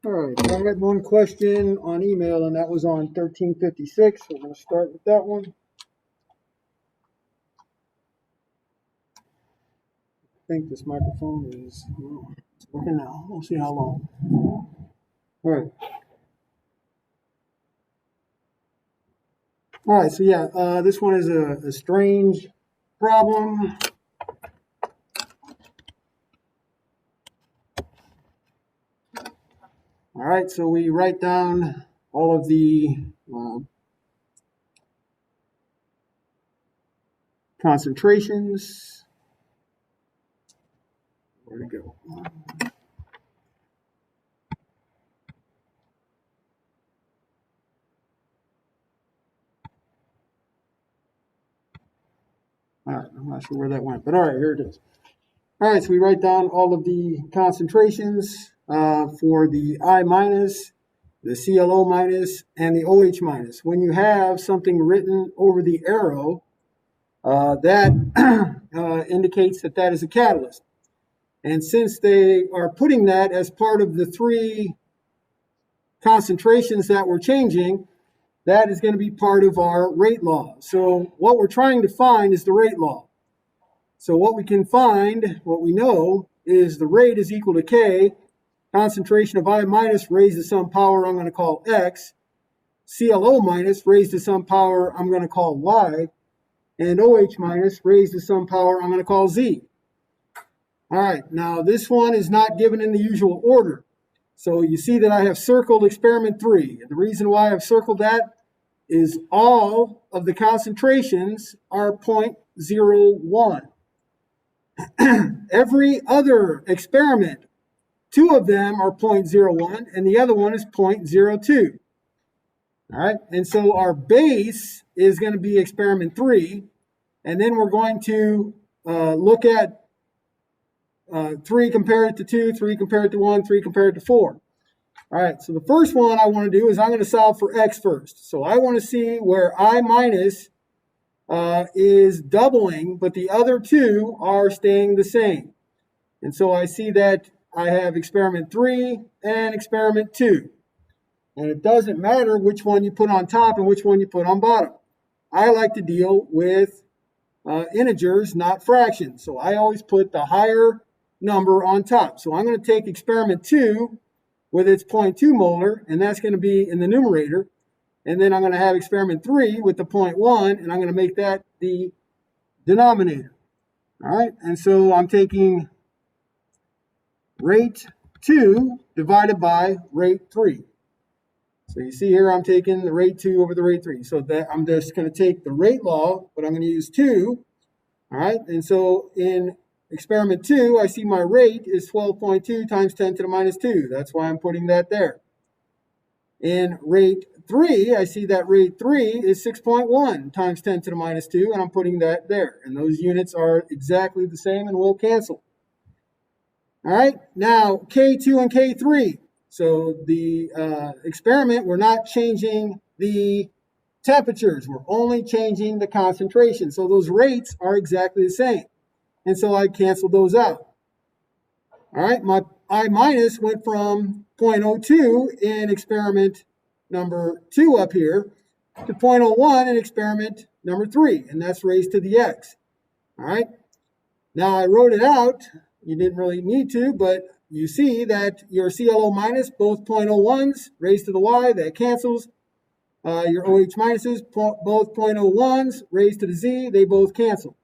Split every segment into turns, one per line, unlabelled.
All right, I had one question on email, and that was on 1356. So we're going to start with that one. I think this microphone is working now. We'll see how long. All right. All right, so yeah, this one is a strange problem. All right, so we write down all of the concentrations. Where'd it go? All right, I'm not sure where that went, but all right, here it is. All right, so we write down all of the concentrations for the I minus, the ClO minus, and the OH minus. When you have something written over the arrow, that indicates that that is a catalyst. And since they are putting that as part of the three concentrations that we're changing, that is going to be part of our rate law. So what we're trying to find is the rate law. So what we can find, what we know, is the rate is equal to K, concentration of I minus raised to some power I'm going to call X, ClO minus raised to some power I'm going to call Y, and OH minus raised to some power I'm going to call Z. All right, now this one is not given in the usual order. So you see that I have circled experiment 3. And the reason why I've circled that is all of the concentrations are 0.01. Every other experiment, 2 of them are 0.01 and the other one is 0.02. All right, and so our base is going to be experiment 3, and then we're going to look at 3 compared to 2, 3 compared to 1, 3 compared to 4. All right, so the first one I want to do is I'm going to solve for X first. So I want to see where I minus is doubling, but the other 2 are staying the same. And so I see that I have experiment 3 and experiment 2. And it doesn't matter which one you put on top and which one you put on bottom. I like to deal with integers, not fractions. So I always put the higher number on top. So I'm going to take experiment 2 with its 0.2 molar, and that's going to be in the numerator. And then I'm going to have experiment 3 with the 0.1, and I'm going to make that the denominator. All right, and so I'm taking rate 2 divided by rate 3. So you see here I'm taking the rate 2 over the rate 3. So that I'm just going to take the rate law, but I'm going to use 2. All right, and so in experiment 2, I see my rate is 12.2 times 10 to the minus 2. That's why I'm putting that there. In rate 3, I see that rate 3 is 6.1 times 10 to the minus 2, and I'm putting that there. And those units are exactly the same and will cancel. All right, now K2 and K3. So the experiment, we're not changing the temperatures. We're only changing the concentration. So those rates are exactly the same. And so I canceled those out. All right, my I minus went from 0.02 in experiment number 2 up here to 0.01 in experiment number 3, and that's raised to the X. All right, now I wrote it out. You didn't really need to, but you see that your ClO minus, both 0.01s raised to the Y, that cancels. Your OH minuses, both 0.01s raised to the Z, they both cancel.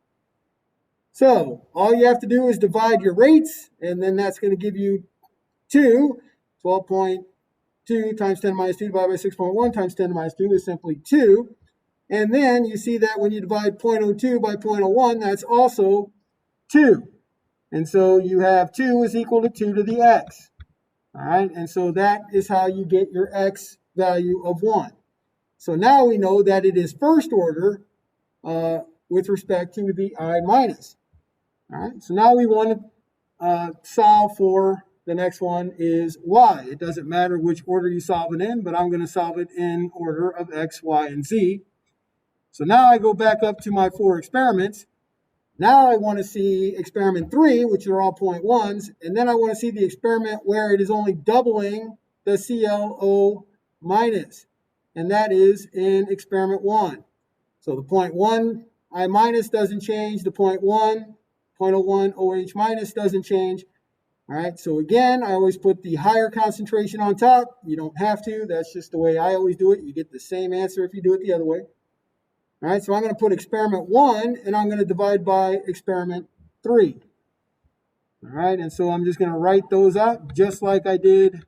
So all you have to do is divide your rates, and then that's going to give you 2. 12.2 times 10 to the minus 2 divided by 6.1 times 10 to the minus 2 is simply 2. And then you see that when you divide 0.02 by 0.01, that's also 2. And so you have 2 is equal to 2 to the X. All right, and so that is how you get your X value of 1. So now we know that it is first order with respect to the I minus. All right, so now we want to solve for the next one is Y. It doesn't matter which order you solve it in, but I'm going to solve it in order of X, Y, and Z. So now I go back up to my 4 experiments. Now I want to see experiment 3, which are all 0.1s, and then I want to see the experiment where it is only doubling the CLO minus, and that is in experiment 1. So the 0.1 I minus doesn't change, the 0.01 OH minus doesn't change. All right, so again, I always put the higher concentration on top. You don't have to, that's just the way I always do it. You get the same answer if you do it the other way. All right, so I'm going to put experiment 1 and I'm going to divide by experiment 3. All right, and so I'm just going to write those out just like I did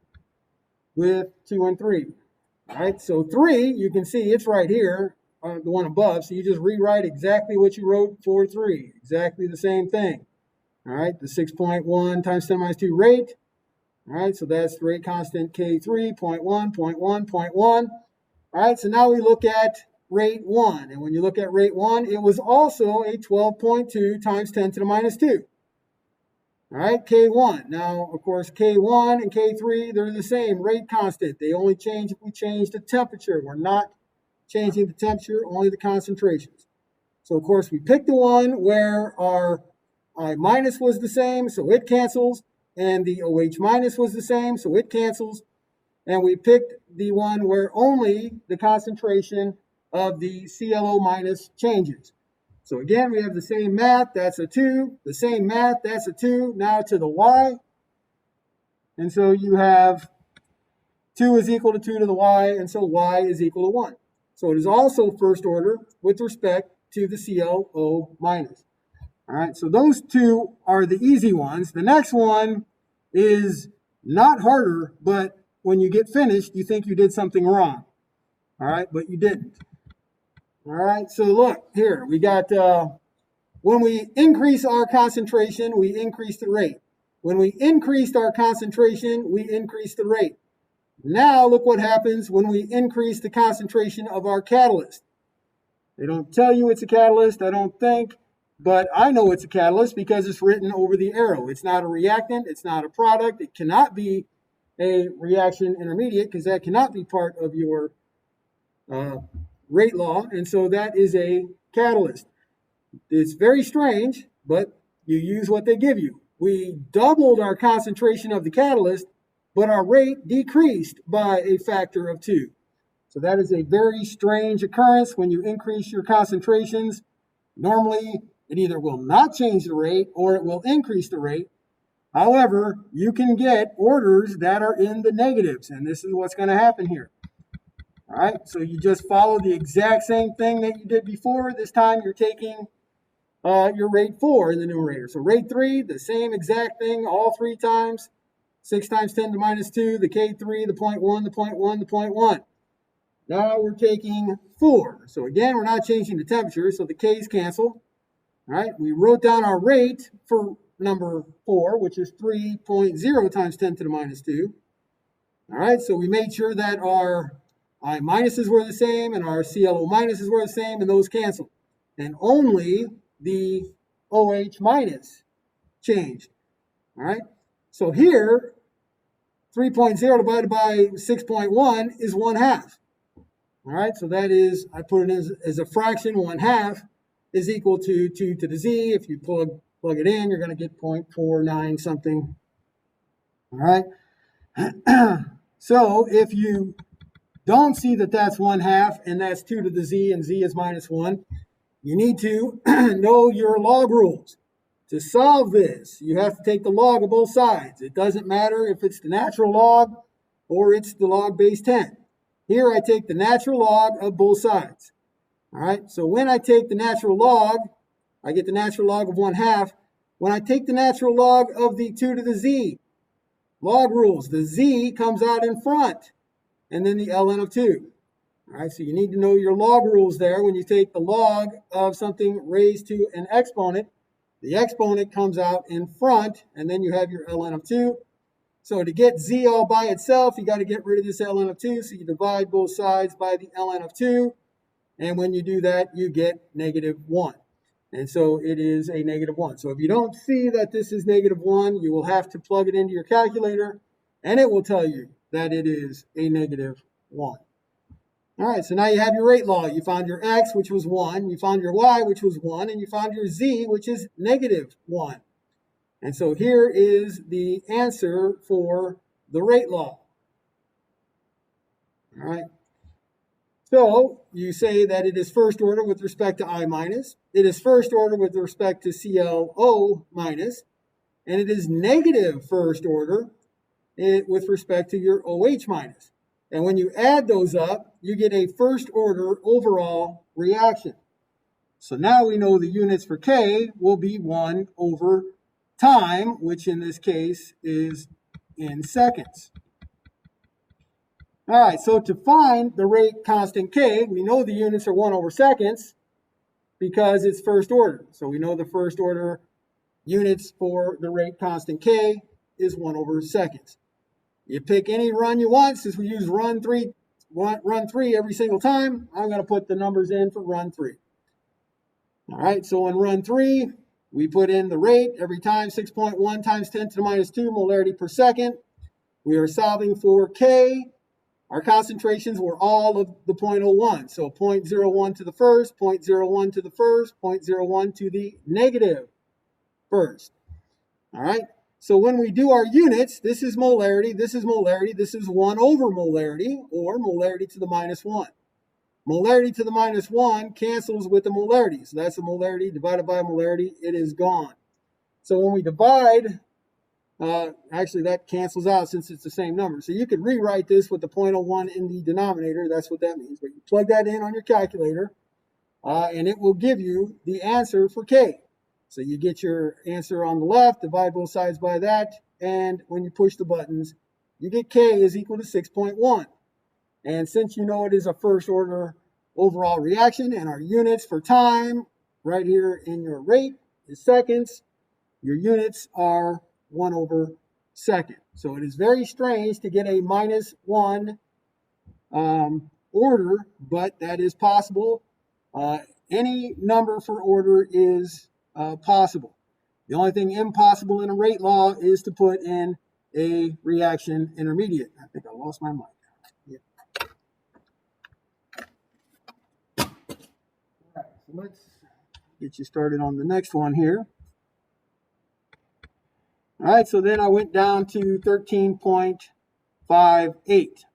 with 2 and 3. All right, so 3, you can see it's right here, the one above, so you just rewrite exactly what you wrote for 3, exactly the same thing. All right, the 6.1 times 10 minus 2 rate. All right, so that's the rate constant K3, 0.1, 0.1, 0.1. All right, so now we look at rate 1. And when you look at rate 1, it was also a 12.2 times 10 to the minus 2. All right, K1. Now, of course, K1 and K3, they're the same rate constant. They only change if we change the temperature. We're not changing the temperature, only the concentrations. So, of course, we picked the one where our I minus was the same, so it cancels, and the OH minus was the same, so it cancels, and we picked the one where only the concentration of the CLO minus changes. So again, we have the same math, that's a 2, the same math, that's a 2, now to the y, and so you have 2 is equal to 2 to the y, and so y is equal to 1. So it is also first order with respect to the CLO minus. All right, so those two are the easy ones. The next one is not harder, but when you get finished, you think you did something wrong. All right, but you didn't. All right, so look here, we got when we increase our concentration, we increase the rate. When we increased our concentration, we increase the rate. Now look what happens when we increase the concentration of our catalyst. They don't tell you it's a catalyst, I don't think. But I know it's a catalyst because it's written over the arrow. It's not a reactant. It's not a product. It cannot be a reaction intermediate because that cannot be part of your rate law. And so that is a catalyst. It's very strange, but you use what they give you. We doubled our concentration of the catalyst, but our rate decreased by a factor of 2. So that is a very strange occurrence when you increase your concentrations. Normally, it either will not change the rate or it will increase the rate. However, you can get orders that are in the negatives, and this is what's going to happen here. All right, so you just follow the exact same thing that you did before. This time you're taking your rate 4 in the numerator. So rate 3, the same exact thing all 3 times. 6 times 10 to the minus 2, the K3, the 0.1, the 0.1, the 0.1. Now we're taking 4. So again, we're not changing the temperature, so the K's cancel. All right, we wrote down our rate for number 4, which is 3.0 times 10 to the minus 2. All right, so we made sure that our I minuses were the same and our CLO minuses were the same, and those canceled. And only the OH minus changed. All right, so here, 3.0 divided by 6.1 is 1/2. All right, so that is, I put it as a fraction, 1/2 is equal to 2 to the z. If you plug it in, you're going to get 0.49 something. All right. So if you don't see that that's 1/2 and that's 2 to the z and z is minus 1, you need to know your log rules. To solve this, you have to take the log of both sides. It doesn't matter if it's the natural log or it's the log base 10. Here I take the natural log of both sides. All right, so when I take the natural log, I get the natural log of 1/2. When I take the natural log of the 2 to the z, log rules, the z comes out in front, and then the ln of 2. All right, so you need to know your log rules there. When you take the log of something raised to an exponent, the exponent comes out in front, and then you have your ln of 2. So to get z all by itself, you got to get rid of this ln of 2, so you divide both sides by the ln of 2. And when you do that, you get -1. And so it is a -1. So if you don't see that this is -1, you will have to plug it into your calculator, and it will tell you that it is a -1. All right, so now you have your rate law. You found your x, which was 1. You found your y, which was 1. And you found your z, which is -1. And so here is the answer for the rate law. All right. So you say that it is first order with respect to I minus, it is first order with respect to ClO minus, and it is negative first order with respect to your OH minus. And when you add those up, you get a first order overall reaction. So now we know the units for K will be 1 over time, which in this case is in seconds. All right, so to find the rate constant K, we know the units are 1 over seconds because it's first order. So we know the first order units for the rate constant K is 1 over seconds. You pick any run you want. Since we use run 3 every single time, I'm going to put the numbers in for run 3. All right, so in run 3, we put in the rate every time, 6.1 times 10 to the minus 2 molarity per second. We are solving for K. Our concentrations were all of the 0.01. So 0.01 to the first, 0.01 to the first, 0.01 to the negative first. All right. So when we do our units, this is molarity, this is molarity, this is 1 over molarity, or molarity to the minus 1. Molarity to the minus 1 cancels with the molarity. So that's a molarity divided by a molarity. It is gone. So when we divide, actually that cancels out since it's the same number. So you could rewrite this with the 0.01 in the denominator. That's what that means. But you plug that in on your calculator, and it will give you the answer for K. So you get your answer on the left, divide both sides by that, and when you push the buttons, you get K is equal to 6.1. And since you know it is a first order overall reaction, and our units for time right here in your rate is seconds, your units are 1 over second. So it is very strange to get a minus 1 order, but that is possible. Any number for order is possible. The only thing impossible in a rate law is to put in a reaction intermediate. I think I lost my mic. Yeah. All right, so let's get you started on the next one here. All right, so then I went down to 13.58.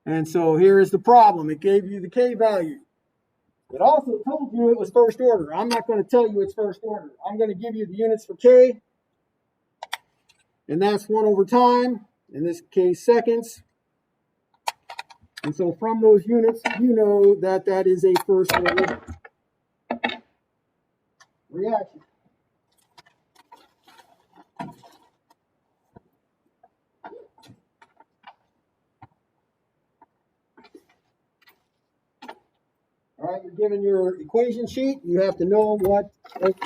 And so here is the problem. It gave you the K value. It also told you it was first order. I'm not going to tell you it's first order. I'm going to give you the units for K, and that's 1 over time, in this case seconds. And so from those units, you know that that is a first order reaction. All right, you're given your equation sheet. You have to know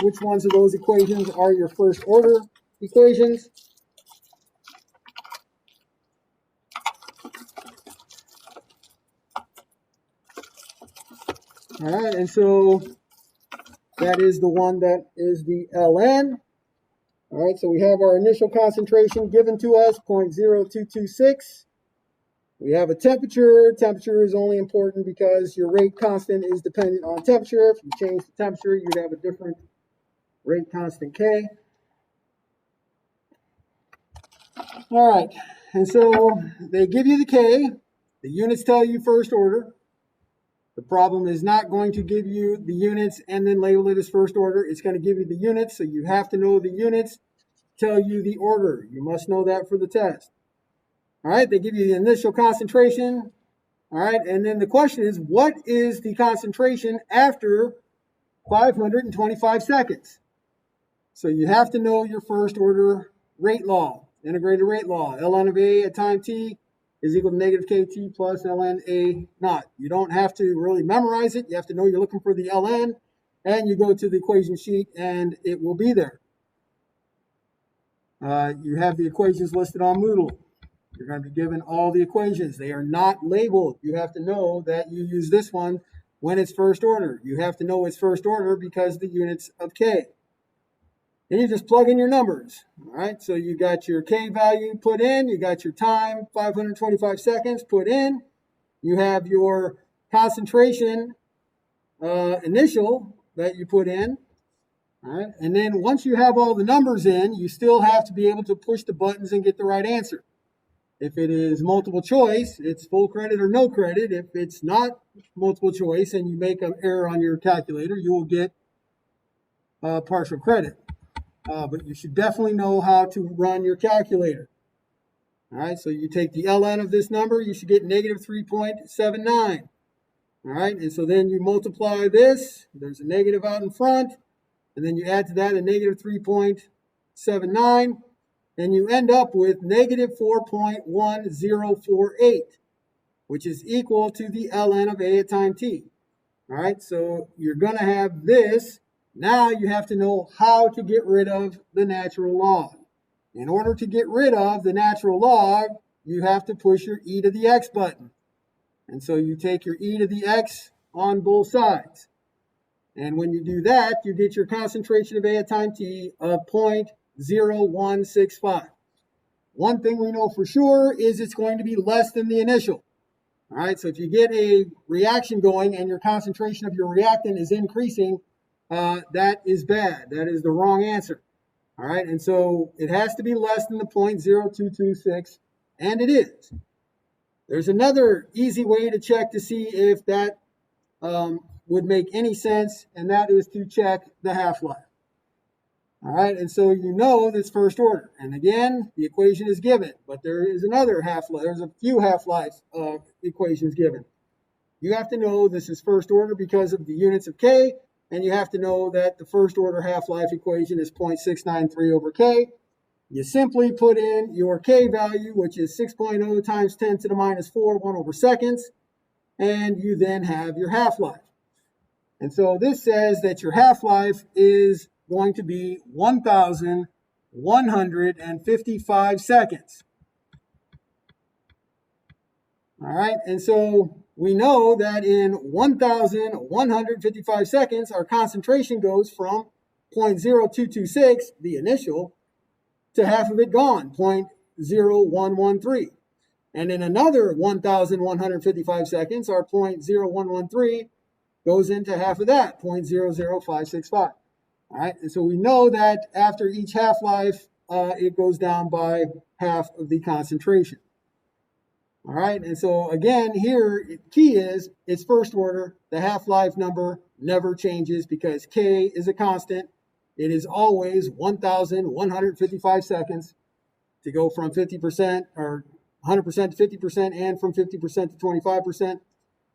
which ones of those equations are your first order equations. All right, and so that is the one that is the Ln. All right, so we have our initial concentration given to us, 0.0226. We have a temperature. Temperature is only important because your rate constant is dependent on temperature. If you change the temperature, you'd have a different rate constant K. All right, and so they give you the K. The units tell you first order. The problem is not going to give you the units and then label it as first order. It's going to give you the units, so you have to know the units, tell you the order. You must know that for the test. All right, they give you the initial concentration. All right, and then the question is, what is the concentration after 525 seconds? So you have to know your first order rate law, integrated rate law. Ln of A at time t is equal to negative kt plus ln A naught. You don't have to really memorize it. You have to know you're looking for the ln, and you go to the equation sheet, and it will be there. You have the equations listed on Moodle. You're going to be given all the equations. They are not labeled. You have to know that you use this one when it's first order. You have to know it's first order because the units of K. Then you just plug in your numbers. All right, so you got your K value put in, you got your time, 525 seconds put in, you have your concentration initial that you put in. All right, and then once you have all the numbers in, you still have to be able to push the buttons and get the right answer. If it is multiple choice, it's full credit or no credit. If it's not multiple choice and you make an error on your calculator, you will get partial credit. But you should definitely know how to run your calculator. All right, so you take the ln of this number, you should get negative 3.79. All right, and so then you multiply this, there's a negative out in front, and then you add to that a negative 3.79, and you end up with negative 4.1048, which is equal to the ln of a at time t. All right, so you're going to have this. Now you have to know how to get rid of the natural log. In order to get rid of the natural log, you have to push your e to the x button. And so you take your e to the x on both sides. And when you do that, you get your concentration of a at time t of 0.0165. One thing we know for sure is it's going to be less than the initial. All right, so if you get a reaction going and your concentration of your reactant is increasing, that is bad. That is the wrong answer. All right, and so it has to be less than the 0.0226, and it is. There's another easy way to check to see if that would make any sense, and that is to check the half-life. All right, and so you know this first order. And again, the equation is given, but there is another half-life. There's a few half-life equations given. You have to know this is first order because of the units of K, and you have to know that the first order half-life equation is 0.693 over K. You simply put in your K value, which is 6.0 times 10 to the minus 4, 1 over seconds, and you then have your half-life. And so this says that your half-life is going to be 1,155 seconds. All right, and so we know that in 1,155 seconds, our concentration goes from 0.0226, the initial, to half of it gone, 0.0113. And in another 1,155 seconds, our 0.0113 goes into half of that, 0.00565. All right, and so we know that after each half-life, it goes down by half of the concentration. All right, and so again, here, key is it's first order. The half-life number never changes because K is a constant. It is always 1,155 seconds to go from 50% or 100% to 50% and from 50% to 25%.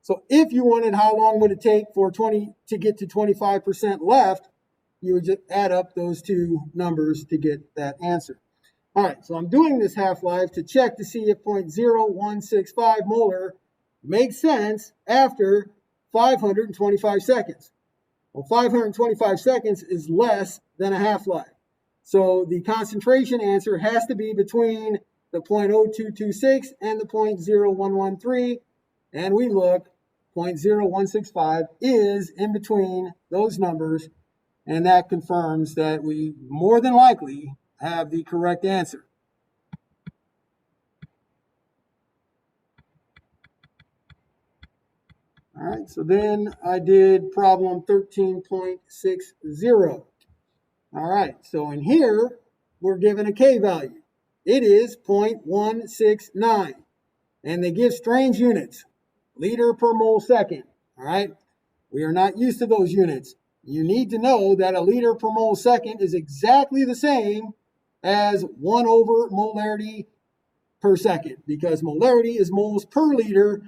So if you wanted how long would it take for 20 to get to 25% left, you would just add up those two numbers to get that answer. All right, so I'm doing this half-life to check to see if 0.0165 molar makes sense after 525 seconds. Well, 525 seconds is less than a half-life. So the concentration answer has to be between the 0.0226 and the 0.0113. And we look, 0.0165 is in between those numbers. And that confirms that we more than likely have the correct answer. All right, so then I did problem 13.60. All right, so in here, we're given a K value. It is 0.169. And they give strange units, liter per mole second. All right, we are not used to those units. You need to know that a liter per mole second is exactly the same as 1 over molarity per second, because molarity is moles per liter.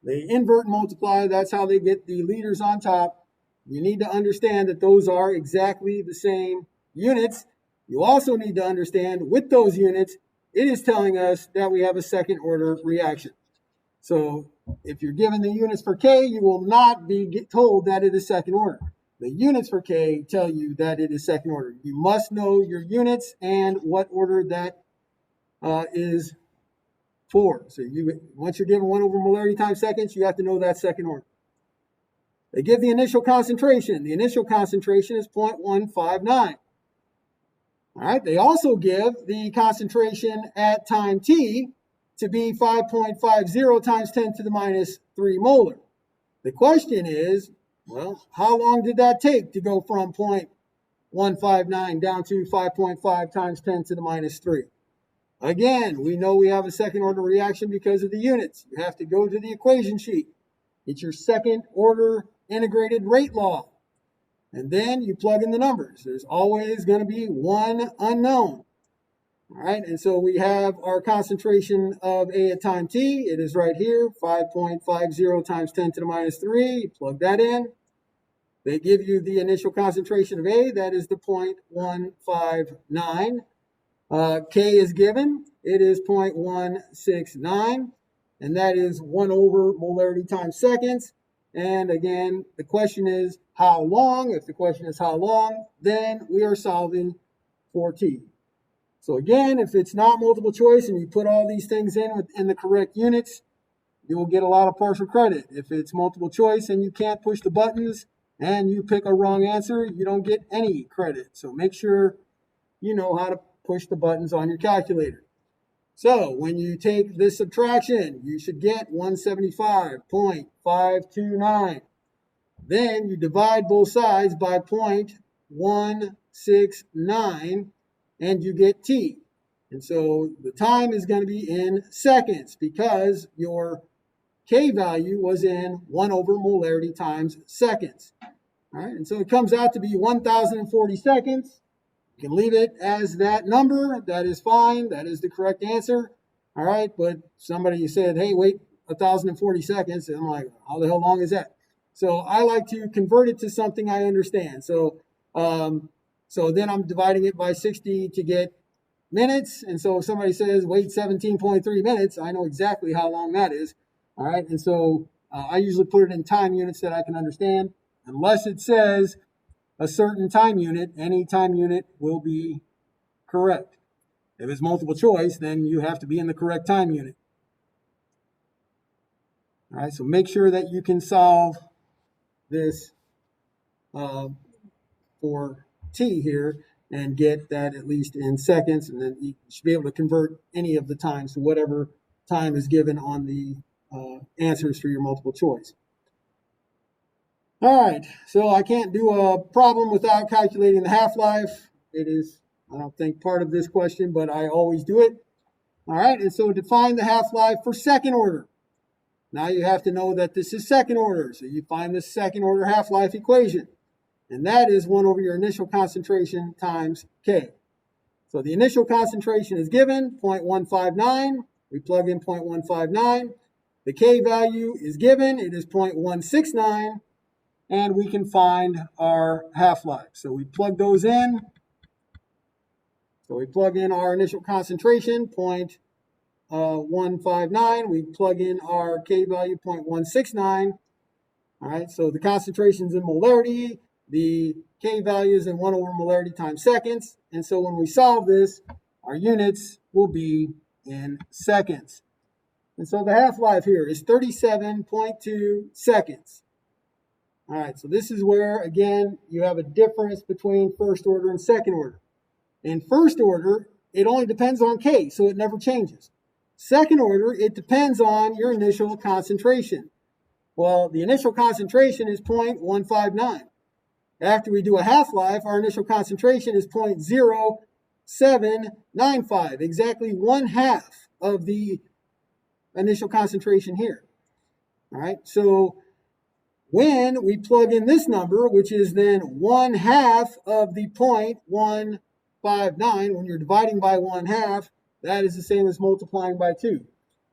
They invert and multiply. That's how they get the liters on top. You need to understand that those are exactly the same units. You also need to understand with those units, it is telling us that we have a second order reaction. So if you're given the units for K, you will not be told that it is second order. The units for K tell you that it is second order. You must know your units and what order that is for. So once you're given 1 over molarity times seconds, you have to know that second order. They give the initial concentration. The initial concentration is 0.159. All right. They also give the concentration at time t to be 5.50 times 10 to the minus 3 molar. The question is, well, how long did that take to go from 0.159 down to 5.5 times 10 to the minus 3? Again, we know we have a second order reaction because of the units. You have to go to the equation sheet. It's your second order integrated rate law. And then you plug in the numbers. There's always going to be one unknown. All right, and so we have our concentration of A at time t. It is right here, 5.50 times 10 to the minus 3. You plug that in. They give you the initial concentration of A. That is the 0.159. K is given. It is 0.169. And that is 1 over molarity times seconds. And again, the question is how long? If the question is how long, then we are solving for t. So again, if it's not multiple choice and you put all these things in the correct units, you will get a lot of partial credit. If it's multiple choice and you can't push the buttons and you pick a wrong answer, you don't get any credit. So make sure you know how to push the buttons on your calculator. So when you take this subtraction, you should get 175.529. Then you divide both sides by 0.169 and you get t. And so the time is going to be in seconds because your K value was in 1 over molarity times seconds. All right, and so it comes out to be 1,040 seconds. You can leave it as that number. That is fine. That is the correct answer. All right, but somebody said, hey, wait 1,040 seconds. And I'm like, how the hell long is that? So I like to convert it to something I understand. So then I'm dividing it by 60 to get minutes. And so if somebody says, wait 17.3 minutes, I know exactly how long that is. All right, and so I usually put it in time units that I can understand. Unless it says a certain time unit, any time unit will be correct. If it's multiple choice, then you have to be in the correct time unit. All right, so make sure that you can solve this for t here and get that at least in seconds, and then you should be able to convert any of the times to whatever time is given on the answers for your multiple choice. All right, so I can't do a problem without calculating the half-life. It is, I don't think, part of this question, but I always do it. All right, and so define the half-life for second order. Now you have to know that this is second order, so you find the second order half-life equation. And that is 1 over your initial concentration times K. So the initial concentration is given, 0.159. We plug in 0.159. The K value is given, it is 0.169. And we can find our half-life. So we plug those in. So we plug in our initial concentration, 0.159. We plug in our K value, 0.169. All right, so the concentration is in molarity. The K value is in 1 over molarity times seconds. And so when we solve this, our units will be in seconds. And so the half-life here is 37.2 seconds. All right, so this is where, again, you have a difference between first order and second order. In first order, it only depends on K, so it never changes. Second order, it depends on your initial concentration. Well, the initial concentration is 0.159. After we do a half-life, our initial concentration is 0.0795, exactly 1/2 of the initial concentration here. All right, so when we plug in this number, which is then 1/2 of the 0.159, when you're dividing by 1/2, that is the same as multiplying by 2.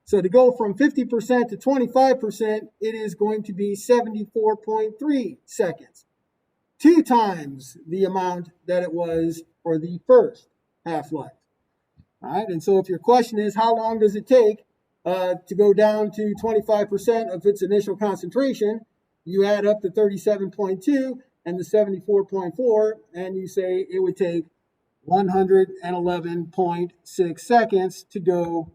So to go from 50% to 25%, it is going to be 74.3 seconds. 2 times the amount that it was for the first half-life. All right, and so if your question is how long does it take to go down to 25% of its initial concentration, you add up the 37.2 and the 74.4, and you say it would take 111.6 seconds to go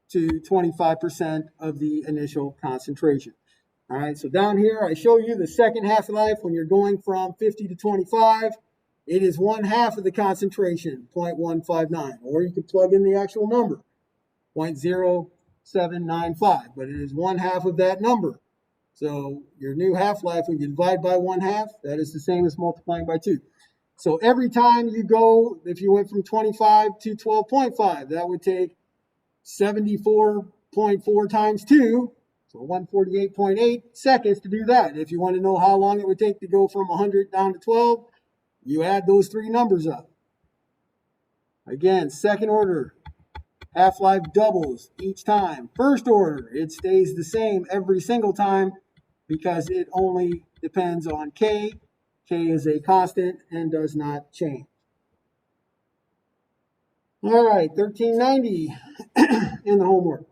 to 25% of the initial concentration. All right, so down here, I show you the second half-life when you're going from 50 to 25. It is 1/2 of the concentration, 0.159, or you could plug in the actual number, 0.0795, but it is 1/2 of that number. So your new half-life, when you divide by 1/2, that is the same as multiplying by 2. So every time you go, if you went from 25 to 12.5, that would take 74.4 times 2, so 148.8 seconds to do that. If you want to know how long it would take to go from 100 down to 12, you add those three numbers up. Again, second order, half-life doubles each time. First order, it stays the same every single time because it only depends on K. K is a constant and does not change. All right, 1390 in the homework.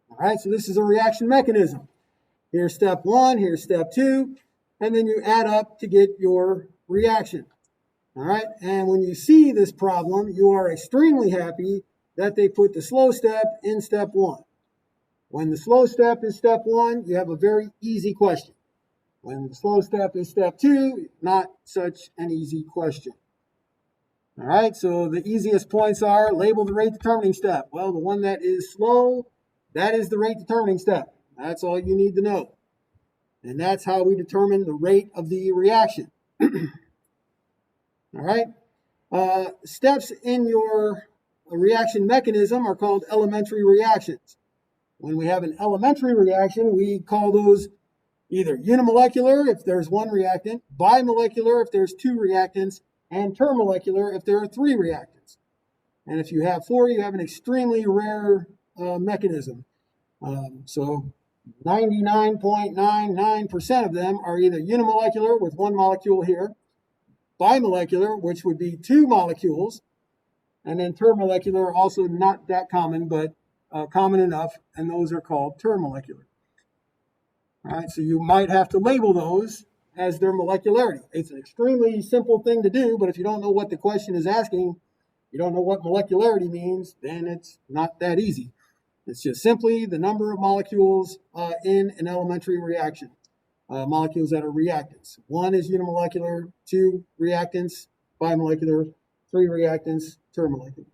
All right, so this is a reaction mechanism. Here's step 1, here's step 2, and then you add up to get your reaction. All right, and when you see this problem, you are extremely happy that they put the slow step in step 1. When the slow step is step 1, you have a very easy question. When the slow step is step 2, not such an easy question. All right, so the easiest points are label the rate determining step. Well, the one that is slow, that is the rate determining step. That's all you need to know. And that's how we determine the rate of the reaction. All right, steps in your reaction mechanism are called elementary reactions. When we have an elementary reaction, we call those either unimolecular if there's one reactant, bimolecular if there's two reactants, and termolecular if there are three reactants. And if you have four, you have an extremely rare mechanism. So 99.99% of them are either unimolecular with one molecule here, bimolecular, which would be two molecules, and then termolecular, also not that common, but common enough, and those are called termolecular. All right, so you might have to label those as their molecularity. It's an extremely simple thing to do, but if you don't know what the question is asking, you don't know what molecularity means, then it's not that easy. It's just simply the number of molecules in an elementary reaction, molecules that are reactants. One is unimolecular, two reactants, bimolecular, three reactants, termolecular.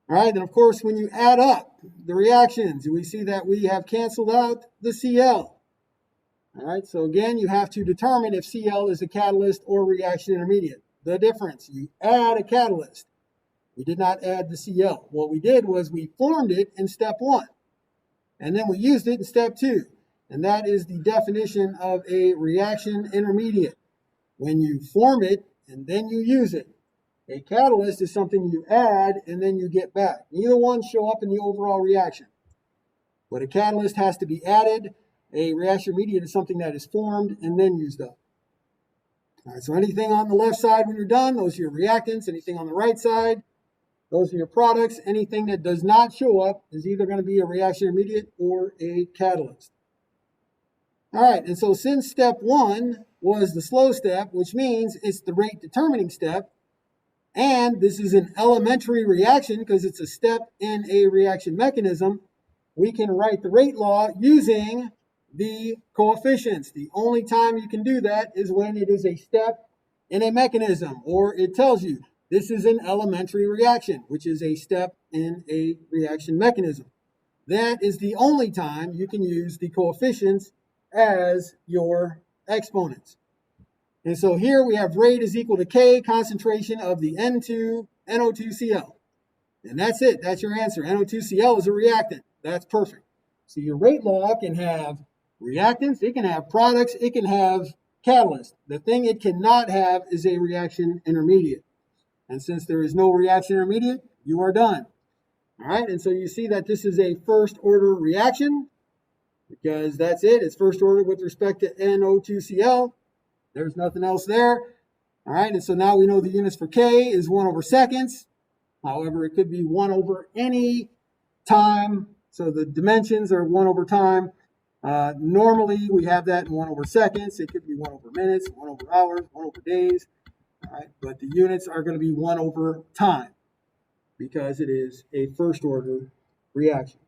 All right, then of course, when you add up the reactions, we see that we have canceled out the Cl. All right, so again, you have to determine if Cl is a catalyst or reaction intermediate. The difference, you add a catalyst. We did not add the Cl. What we did was we formed it in step 1, and then we used it in step 2. And that is the definition of a reaction intermediate. When you form it and then you use it. A catalyst is something you add and then you get back. Neither one show up in the overall reaction. But a catalyst has to be added. A reaction intermediate is something that is formed and then used up. All right, so anything on the left side when you're done, those are your reactants. Anything on the right side, those are your products. Anything that does not show up is either going to be a reaction intermediate or a catalyst. All right, and so since step 1 was the slow step, which means it's the rate determining step, and this is an elementary reaction because it's a step in a reaction mechanism, we can write the rate law using the coefficients. The only time you can do that is when it is a step in a mechanism, or it tells you this is an elementary reaction, which is a step in a reaction mechanism. That is the only time you can use the coefficients as your exponents. And so here we have rate is equal to K, concentration of the NO2Cl. And that's it. That's your answer. NO2Cl is a reactant. That's perfect. So your rate law can have reactants, it can have products, it can have catalysts. The thing it cannot have is a reaction intermediate. And since there is no reaction intermediate, you are done. All right, and so you see that this is a first order reaction because that's it. It's first order with respect to NO2Cl. There's nothing else there. All right, and so now we know the units for K is 1 over seconds. However, it could be 1 over any time. So the dimensions are 1 over time. Normally, we have that in 1 over seconds. It could be 1 over minutes, 1 over hours, 1 over days. All right, but the units are going to be 1 over time because it is a first order reaction.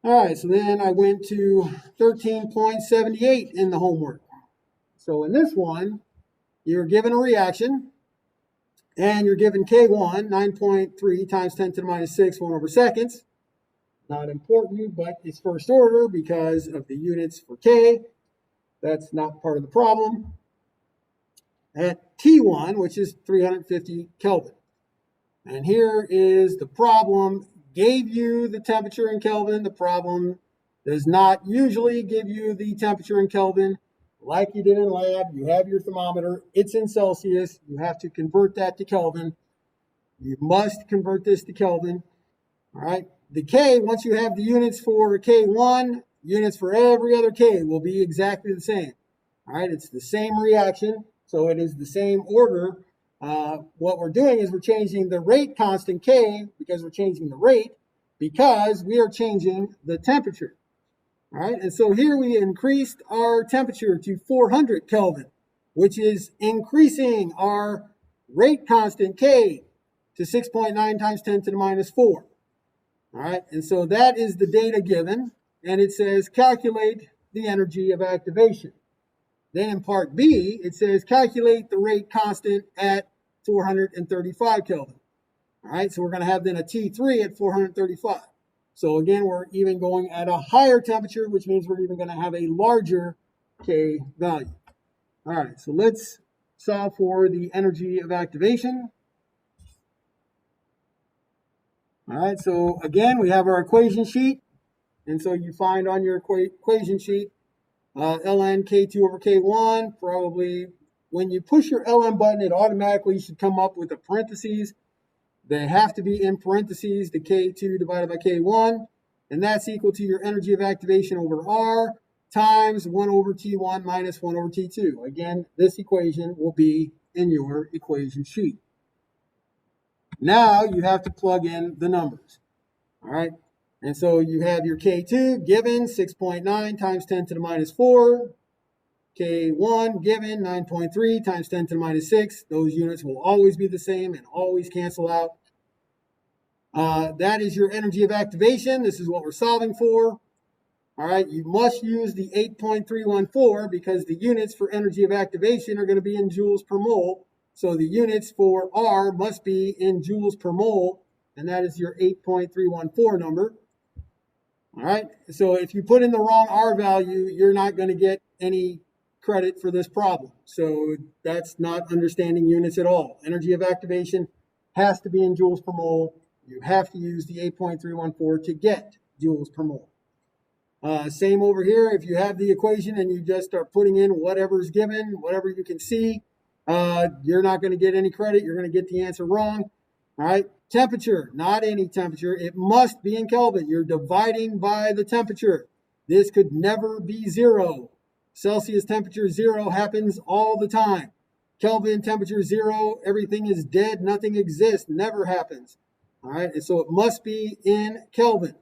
All right, so then I went to 13.78 in the homework. So in this one, you're given a reaction, and you're given K1, 9.3 times 10 to the minus 6, 1 over seconds. Not important, but it's first order because of the units for K. That's not part of the problem. at T1, which is 350 Kelvin. And here is the problem. Gave you the temperature in Kelvin. The problem does not usually give you the temperature in Kelvin like you did in lab. You have your thermometer. It's in Celsius. You have to convert that to Kelvin. You must convert this to Kelvin. All right. The K, once you have the units for K1, units for every other K will be exactly the same. All right. It's the same reaction. So it is the same order. What we're doing is we're changing the rate constant K because we're changing the rate because we are changing the temperature. All right, and so here we increased our temperature to 400 Kelvin, which is increasing our rate constant K to 6.9 times 10 to the minus 4. All right, and so that is the data given, and it says calculate the energy of activation. Then in part B, it says calculate the rate constant at 435 Kelvin. All right, so we're going to have then a T3 at 435. So again, we're even going at a higher temperature, which means we're even going to have a larger K value. All right, so let's solve for the energy of activation. All right, so again, we have our equation sheet. And so you find on your equation sheet, ln K2 over K1, probably when you push your ln button, it automatically should come up with a parentheses. They have to be in parentheses, the K2 divided by K1, and that's equal to your energy of activation over R times 1 over T1 minus 1 over T2. Again, this equation will be in your equation sheet. Now you have to plug in the numbers. All right, and so you have your K2 given 6.9 times 10 to the minus 4. K1 given 9.3 times 10 to the minus 6. Those units will always be the same and always cancel out. That is your energy of activation. This is what we're solving for. All right, you must use the 8.314 because the units for energy of activation are going to be in joules per mole. So the units for R must be in joules per mole, and that is your 8.314 number. All right, so if you put in the wrong R value, you're not going to get any credit for this problem. So that's not understanding units at all. Energy of activation has to be in joules per mole. You have to use the 8.314 to get joules per mole. Same over here. If you have the equation and you just start putting in whatever's given, whatever you can see, you're not going to get any credit. You're going to get the answer wrong. All right. Temperature, not any temperature. It must be in Kelvin. You're dividing by the temperature. This could never be 0. Celsius temperature 0 happens all the time. Kelvin temperature 0, everything is dead, nothing exists, never happens. All right, and so it must be in Kelvin.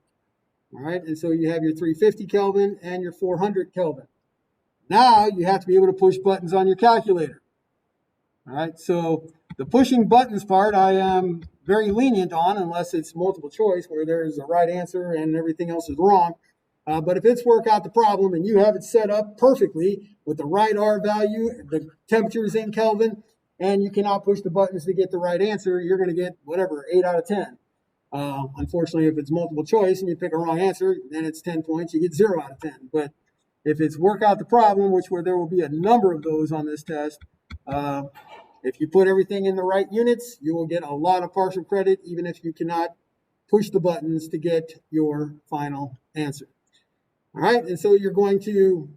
All right, and so you have your 350 Kelvin and your 400 Kelvin. Now you have to be able to push buttons on your calculator. All right, so the pushing buttons part I am very lenient on unless it's multiple choice where there's a right answer and everything else is wrong. But if it's work out the problem and you have it set up perfectly with the right R value, the temperature is in Kelvin, and you cannot push the buttons to get the right answer, you're going to get whatever, 8 out of 10. Unfortunately, if it's multiple choice and you pick a wrong answer, then it's 10 points, you get 0 out of 10. But if it's work out the problem, which where there will be a number of those on this test, if you put everything in the right units, you will get a lot of partial credit, even if you cannot push the buttons to get your final answer. All right, and so you're going to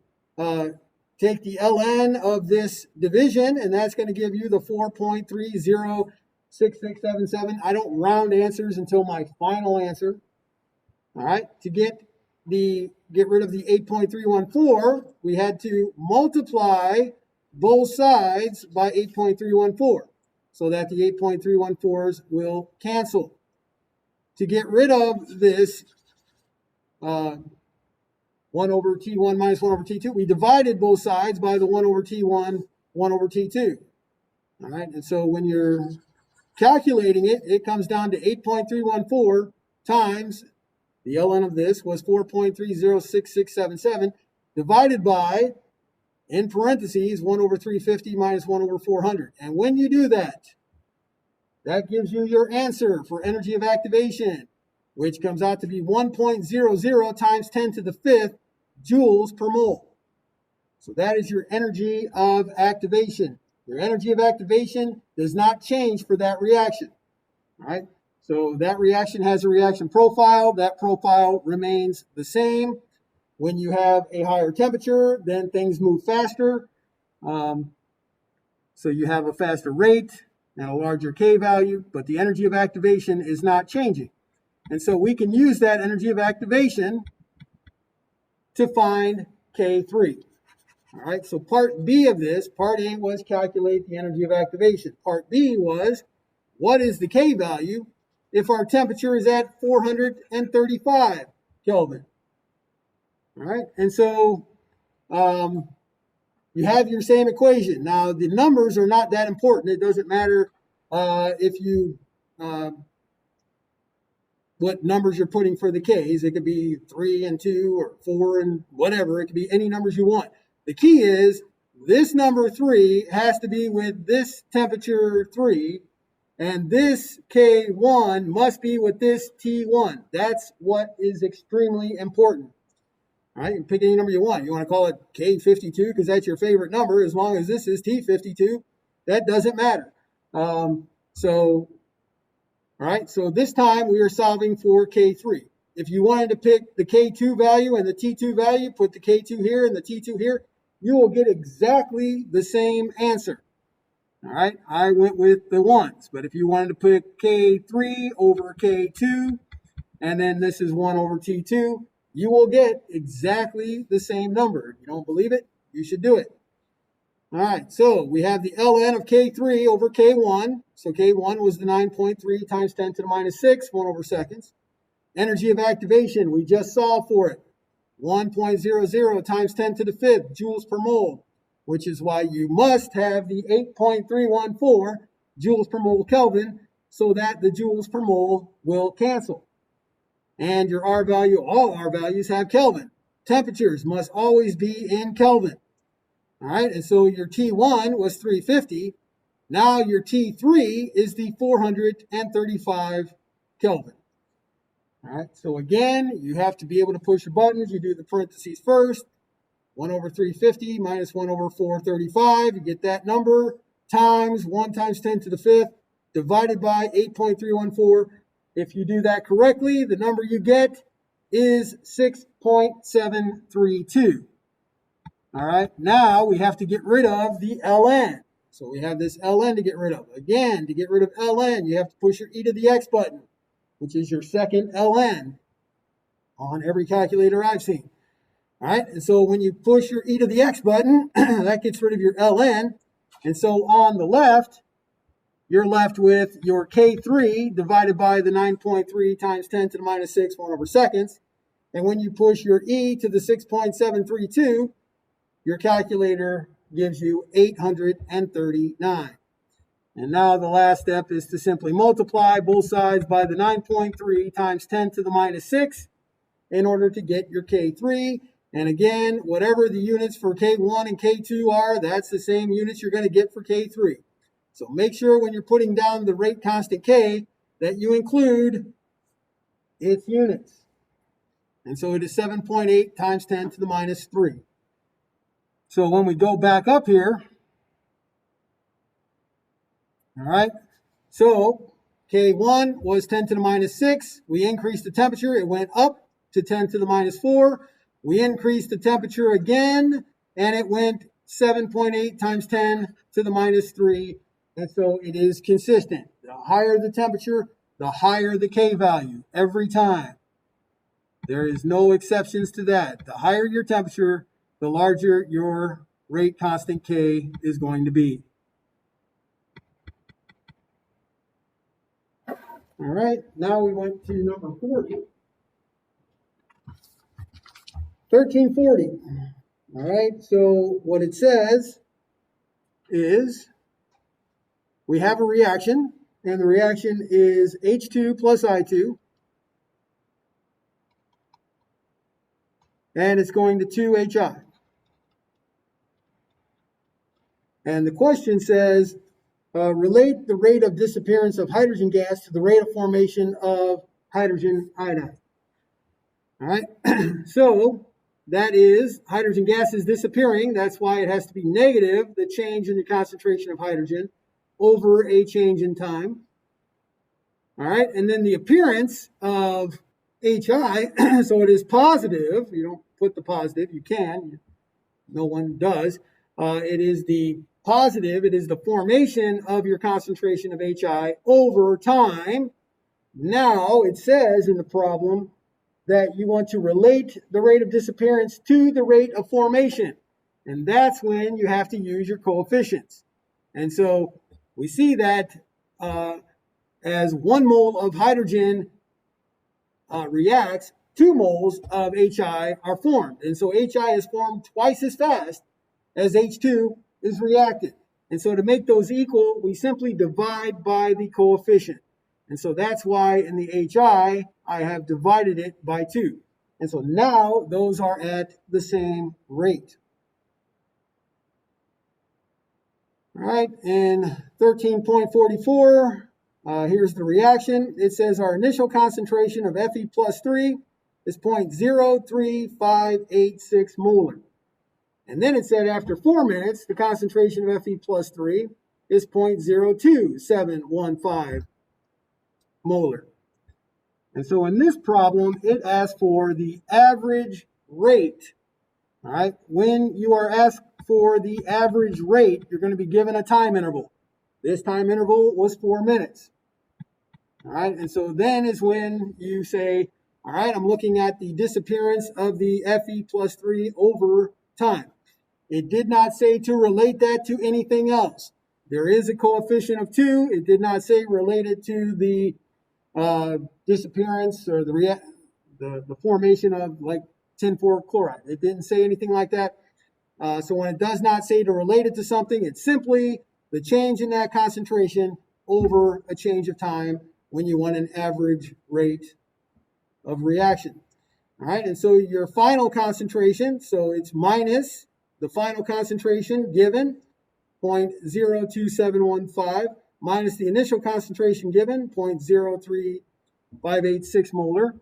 take the ln of this division, and that's going to give you the 4.306677. I don't round answers until my final answer. All right, to get rid of the 8.314, we had to multiply both sides by 8.314 so that the 8.314s will cancel. To get rid of this 1 over T1 minus 1 over T2, we divided both sides by the 1 over T1, 1 over T2. All right, and so when you're calculating it, it comes down to 8.314 times the ln of this was 4.306677 divided by, in parentheses, 1 over 350 minus 1 over 400. And when you do that, that gives you your answer for energy of activation, which comes out to be 1.00 times 10 to the 5th joules per mole. So that is your energy of activation. Your energy of activation does not change for that reaction. All right. So that reaction has a reaction profile. That profile remains the same. When you have a higher temperature, then things move faster. So you have a faster rate and a larger K value, but the energy of activation is not changing. And so we can use that energy of activation to find K3. All right, so part B of this, part A was calculate the energy of activation. Part B was, what is the K value if our temperature is at 435 Kelvin? All right, and so you have your same equation. Now, the numbers are not that important. It doesn't matter if you what numbers you're putting for the K's. It could be 3 and 2 or 4 and whatever. It could be any numbers you want. The key is this number 3 has to be with this temperature 3, and this K1 must be with this T1. That's what is extremely important. All right, you can pick any number you want. You want to call it K52 because that's your favorite number. As long as this is T52, that doesn't matter. All right, so this time we are solving for K3. If you wanted to pick the K2 value and the T2 value, put the K2 here and the T2 here, you will get exactly the same answer. All right, I went with the ones, but if you wanted to pick K3 over K2, and then this is 1 over T2, you will get exactly the same number. If you don't believe it, you should do it. All right, so we have the ln of K3 over K1. So K1 was the 9.3 times 10 to the minus 6, 1 over seconds. Energy of activation, we just solved for it. 1.00 times 10 to the 5th joules per mole, which is why you must have the 8.314 joules per mole Kelvin so that the joules per mole will cancel. And your R value, all R values have Kelvin. Temperatures must always be in Kelvin. All right, and so your T1 was 350. Now your T3 is the 435 Kelvin. All right, so again, you have to be able to push your buttons. You do the parentheses first. 1 over 350 minus 1 over 435. You get that number times 1 times 10 to the 5th divided by 8.314. If you do that correctly, the number you get is 6.732. All right, now we have to get rid of the ln. So we have this ln to get rid of. Again, to get rid of ln, you have to push your e to the x button, which is your second ln on every calculator I've seen. All right, and so when you push your e to the x button, that gets rid of your ln. And so on the left, you're left with your K3 divided by the 9.3 times 10 to the minus 6, 1 over seconds. And when you push your e to the 6.732, your calculator gives you 839. And now the last step is to simply multiply both sides by the 9.3 times 10 to the minus 6 in order to get your K3. And again, whatever the units for K1 and K2 are, that's the same units you're going to get for K3. So make sure when you're putting down the rate constant K that you include its units. And so it is 7.8 times 10 to the minus 3. So when we go back up here, all right, so K1 was 10 to the minus 6. We increased the temperature. It went up to 10 to the minus 4. We increased the temperature again, and it went 7.8 times 10 to the minus 3. And so it is consistent. The higher the temperature, the higher the K value every time. There is no exceptions to that. The higher your temperature, the larger your rate constant K is going to be. All right, now we went to number 40. 1340. All right, so what it says is we have a reaction, and the reaction is H2 plus I2, and it's going to 2HI. And the question says, relate the rate of disappearance of hydrogen gas to the rate of formation of hydrogen iodide. All right, so that is, hydrogen gas is disappearing. That's why it has to be negative, the change in the concentration of hydrogen over a change in time. All right, and then the appearance of HI, so it is positive. You don't put the positive, you can, no one does. It is the positive, it is the formation of your concentration of HI over time. Now it says in the problem that you want to relate the rate of disappearance to the rate of formation. And that's when you have to use your coefficients. And so we see that as 1 mole of hydrogen reacts, 2 moles of HI are formed. And so HI is formed twice as fast as H2 is reacted. And so to make those equal, we simply divide by the coefficient. And so that's why in the HI, I have divided it by 2. And so now those are at the same rate. All right, in 13.44, here's the reaction. It says our initial concentration of Fe plus 3 is 0.03586 molar. And then it said after 4 minutes, the concentration of Fe plus 3 is 0.02715 molar. And so in this problem, it asks for the average rate. All right, when you are asked for the average rate, you're going to be given a time interval. This time interval was 4 minutes. All right, and so then is when you say, all right, I'm looking at the disappearance of the Fe plus 3 over time. It did not say to relate that to anything else. There is a coefficient of 2. It did not say related to the disappearance or the formation of like tin 4 chloride. It didn't say anything like that. So when it does not say to relate it to something, it's simply the change in that concentration over a change of time when you want an average rate of reaction. All right, and so your final concentration, so it's minus the final concentration given, 0.02715, minus the initial concentration given, 0.03586 molar,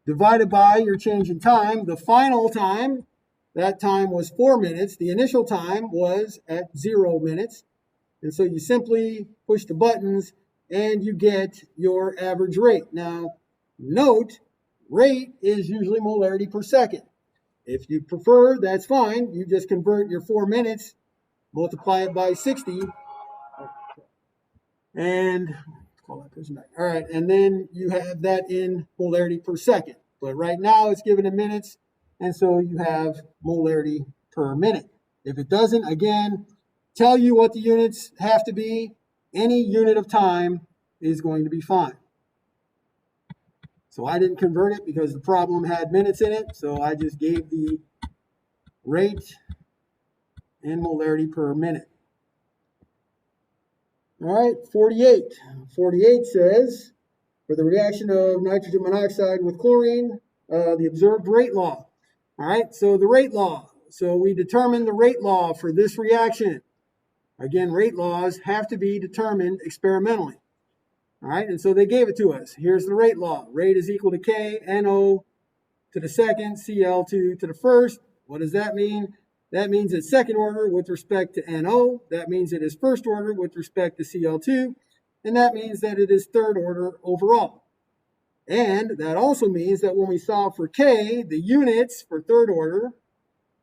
divided by your change in time. The final time, that time was 4 minutes. The initial time was at 0 minutes. And so you simply push the buttons and you get your average rate. Now, note, rate is usually molarity per second. If you prefer, that's fine. You just convert your 4 minutes, multiply it by 60, and call that person back. All right, and then you have that in molarity per second. But right now it's given in minutes, and so you have molarity per minute. If it doesn't, again, tell you what the units have to be. Any unit of time is going to be fine. So I didn't convert it because the problem had minutes in it, so I just gave the rate in molarity per minute. All right, 48. 48 says, for the reaction of nitrogen monoxide with chlorine, the observed rate law. All right, so the rate law. So we determined the rate law for this reaction. Again, rate laws have to be determined experimentally. All right, and so they gave it to us. Here's the rate law. Rate is equal to K, NO to the second, Cl2 to the first. What does that mean? That means it's second order with respect to NO. That means it is first order with respect to Cl2. And that means that it is third order overall. And that also means that when we solve for K, the units for third order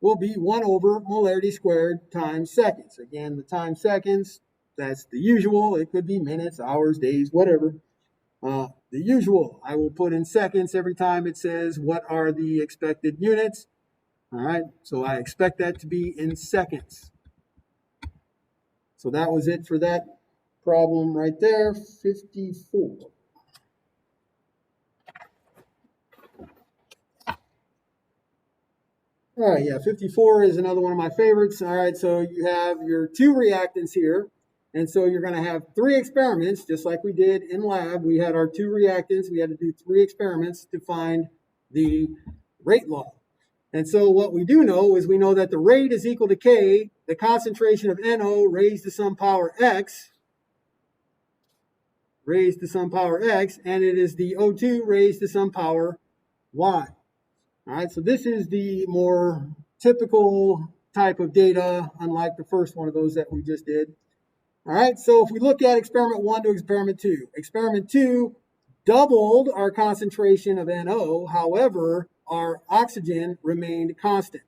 will be 1 over molarity squared times seconds. Again, the time seconds, that's the usual. It could be minutes, hours, days, whatever. The usual, I will put in seconds every time it says what are the expected units. All right, so I expect that to be in seconds. So that was it for that problem right there, 54. All right, yeah, 54 is another one of my favorites. All right, so you have your 2 reactants here. And so you're going to have 3 experiments, just like we did in lab. We had our 2 reactants. We had to do 3 experiments to find the rate law. And so what we do know is we know that the rate is equal to K, the concentration of NO raised to some power X, and it is the O2 raised to some power Y. All right, so this is the more typical type of data, unlike the first one of those that we just did. All right, so if we look at experiment 1 to experiment 2 doubled our concentration of NO. However, our oxygen remained constant.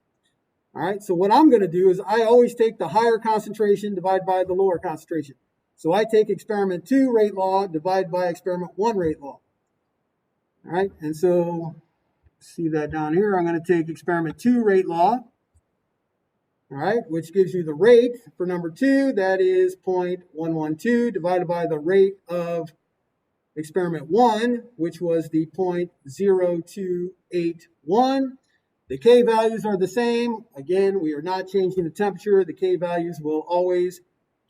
All right, so what I'm going to do is I always take the higher concentration divided by the lower concentration. So I take experiment 2 rate law divided by experiment 1 rate law. All right, and so see that down here. I'm going to take experiment 2 rate law, all right, which gives you the rate for number 2. That is 0.112 divided by the rate of experiment 1, which was the 0.0281. The K values are the same. Again, we are not changing the temperature. The K values will always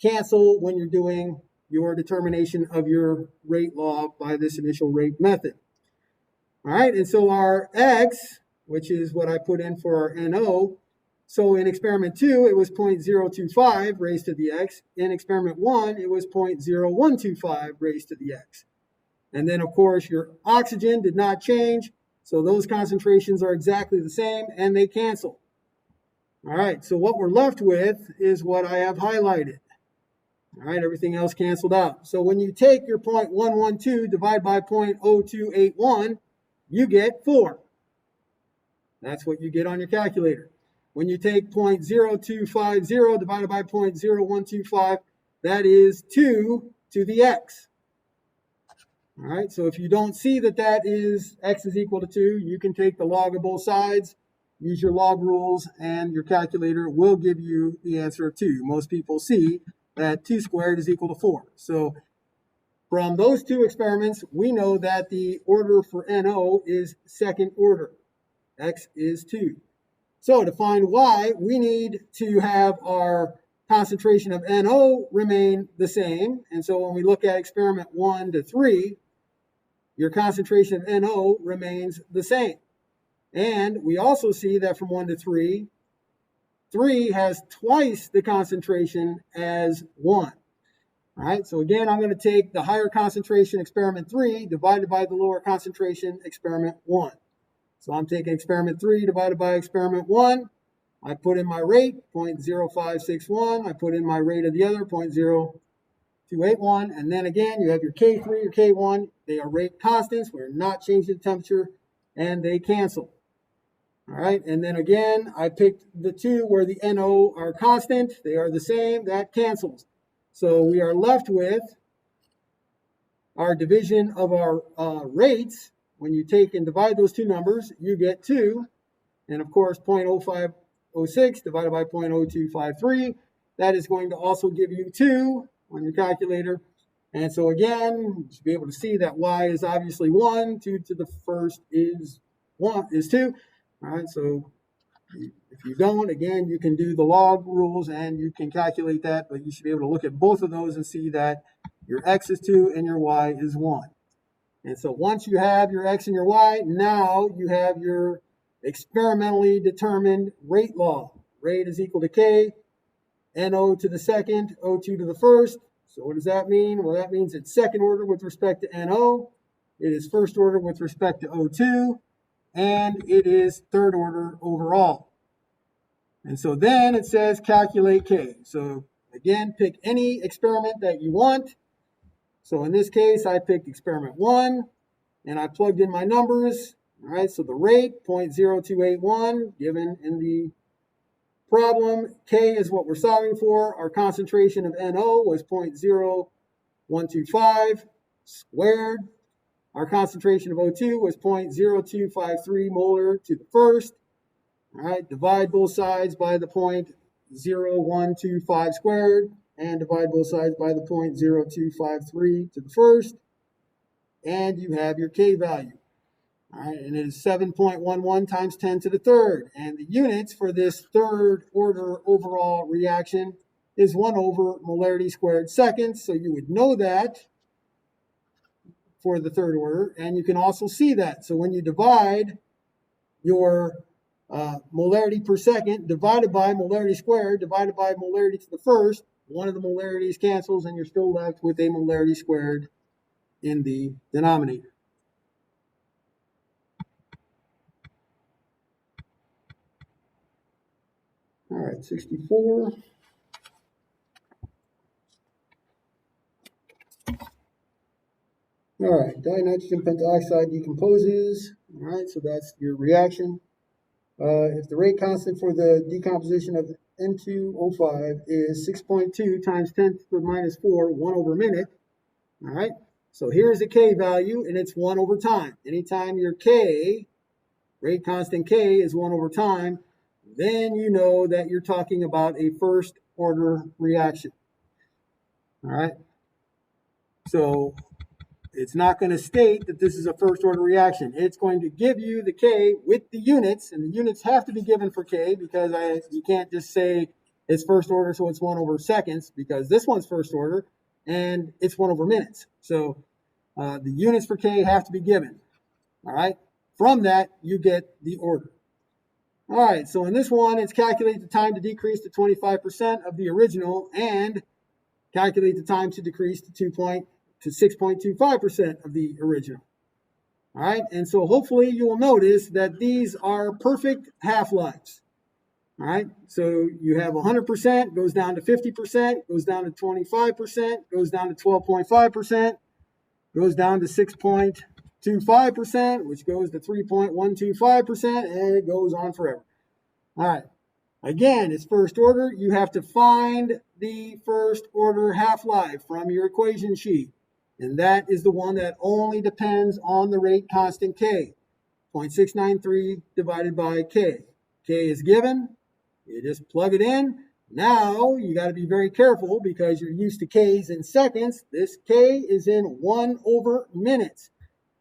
cancel when you're doing your determination of your rate law by this initial rate method. All right, and so our X, which is what I put in for our NO, so in experiment 2, it was 0.025 raised to the X. In experiment 1, it was 0.0125 raised to the X. And then, of course, your oxygen did not change, so those concentrations are exactly the same, and they cancel. All right, so what we're left with is what I have highlighted. All right, everything else canceled out. So when you take your 0.112 divided by 0.0281, you get 4. That's what you get on your calculator. When you take 0.0250 divided by 0.0125, that is 2 to the X. All right, so if you don't see that that is X is equal to 2, you can take the log of both sides, use your log rules, and your calculator will give you the answer of 2. Most people see that 2 squared is equal to 4. So from those two experiments, we know that the order for NO is second order. X is 2. So to find Y, we need to have our concentration of NO remain the same. And so when we look at experiment 1 to 3, your concentration of NO remains the same. And we also see that from 1 to 3, 3 has twice the concentration as 1. All right, so again, I'm going to take the higher concentration, experiment 3, divided by the lower concentration, experiment 1. So I'm taking experiment 3 divided by experiment 1. I put in my rate, 0.0561. I put in my rate of the other, 0.0281. And then again, you have your K3, your K1. They are rate constants. We're not changing the temperature, and they cancel. All right, and then again, I picked the 2 where the NO are constant. They are the same. That cancels. So we are left with our division of our rates. When you take and divide those two numbers, you get 2. And of course, 0.0506 divided by 0.0253, that is going to also give you 2 on your calculator. And so again, you should be able to see that Y is obviously 1. 2 to the first is 2. All right, so if you don't, again, you can do the log rules and you can calculate that, but you should be able to look at both of those and see that your X is 2 and your Y is 1. And so once you have your X and your Y, now you have your experimentally determined rate law. Rate is equal to K, NO to the second, O2 to the first. So what does that mean? Well, that means it's second order with respect to NO. It is first order with respect to O2. And it is third order overall. And so then it says calculate K. So again, pick any experiment that you want. So in this case, I picked experiment 1, and I plugged in my numbers. All right, so the rate, 0.0281, given in the problem. K is what we're solving for. Our concentration of NO was 0.0125 squared. Our concentration of O2 was 0.0253 molar to the first. All right, divide both sides by the 0.0125 squared, and divide both sides by the 0.0253 to the first, and you have your K value. All right, and it is 7.11 times 10 to the third. And the units for this third order overall reaction is 1 over molarity squared seconds. So you would know that for the third order, and you can also see that. So when you divide your molarity per second divided by molarity squared divided by molarity to the first, one of the molarities cancels and you're still left with a molarity squared in the denominator. right, 64. All right, dinitrogen pentoxide decomposes. All right, so that's your reaction. If the rate constant for the decomposition of N2O5 is 6.2 times 10 to the minus 4, 1 over minute. All right, so here's the K value, and it's 1 over time. Anytime your K, rate constant K, is 1 over time, then you know that you're talking about a first order reaction. All right, so it's not going to state that this is a first order reaction. It's going to give you the K with the units, and the units have to be given for K because you can't just say it's first order, so it's 1 over seconds, because this one's first order and it's 1 over minutes. So the units for K have to be given. All right. From that, you get the order. All right. So in this one, it's calculate the time to decrease to 25% of the original and calculate the time to decrease to 6.25% of the original. All right. And so hopefully you will notice that these are perfect half-lives. All right. So you have 100%, goes down to 50%, goes down to 25%, goes down to 12.5%, goes down to 6.25%, which goes to 3.125%, and it goes on forever. All right. Again, it's first order. You have to find the first order half-life from your equation sheet. And that is the one that only depends on the rate constant K. 0.693 divided by K. K is given. You just plug it in. Now, you got to be very careful because you're used to K's in seconds. This K is in 1 over minutes.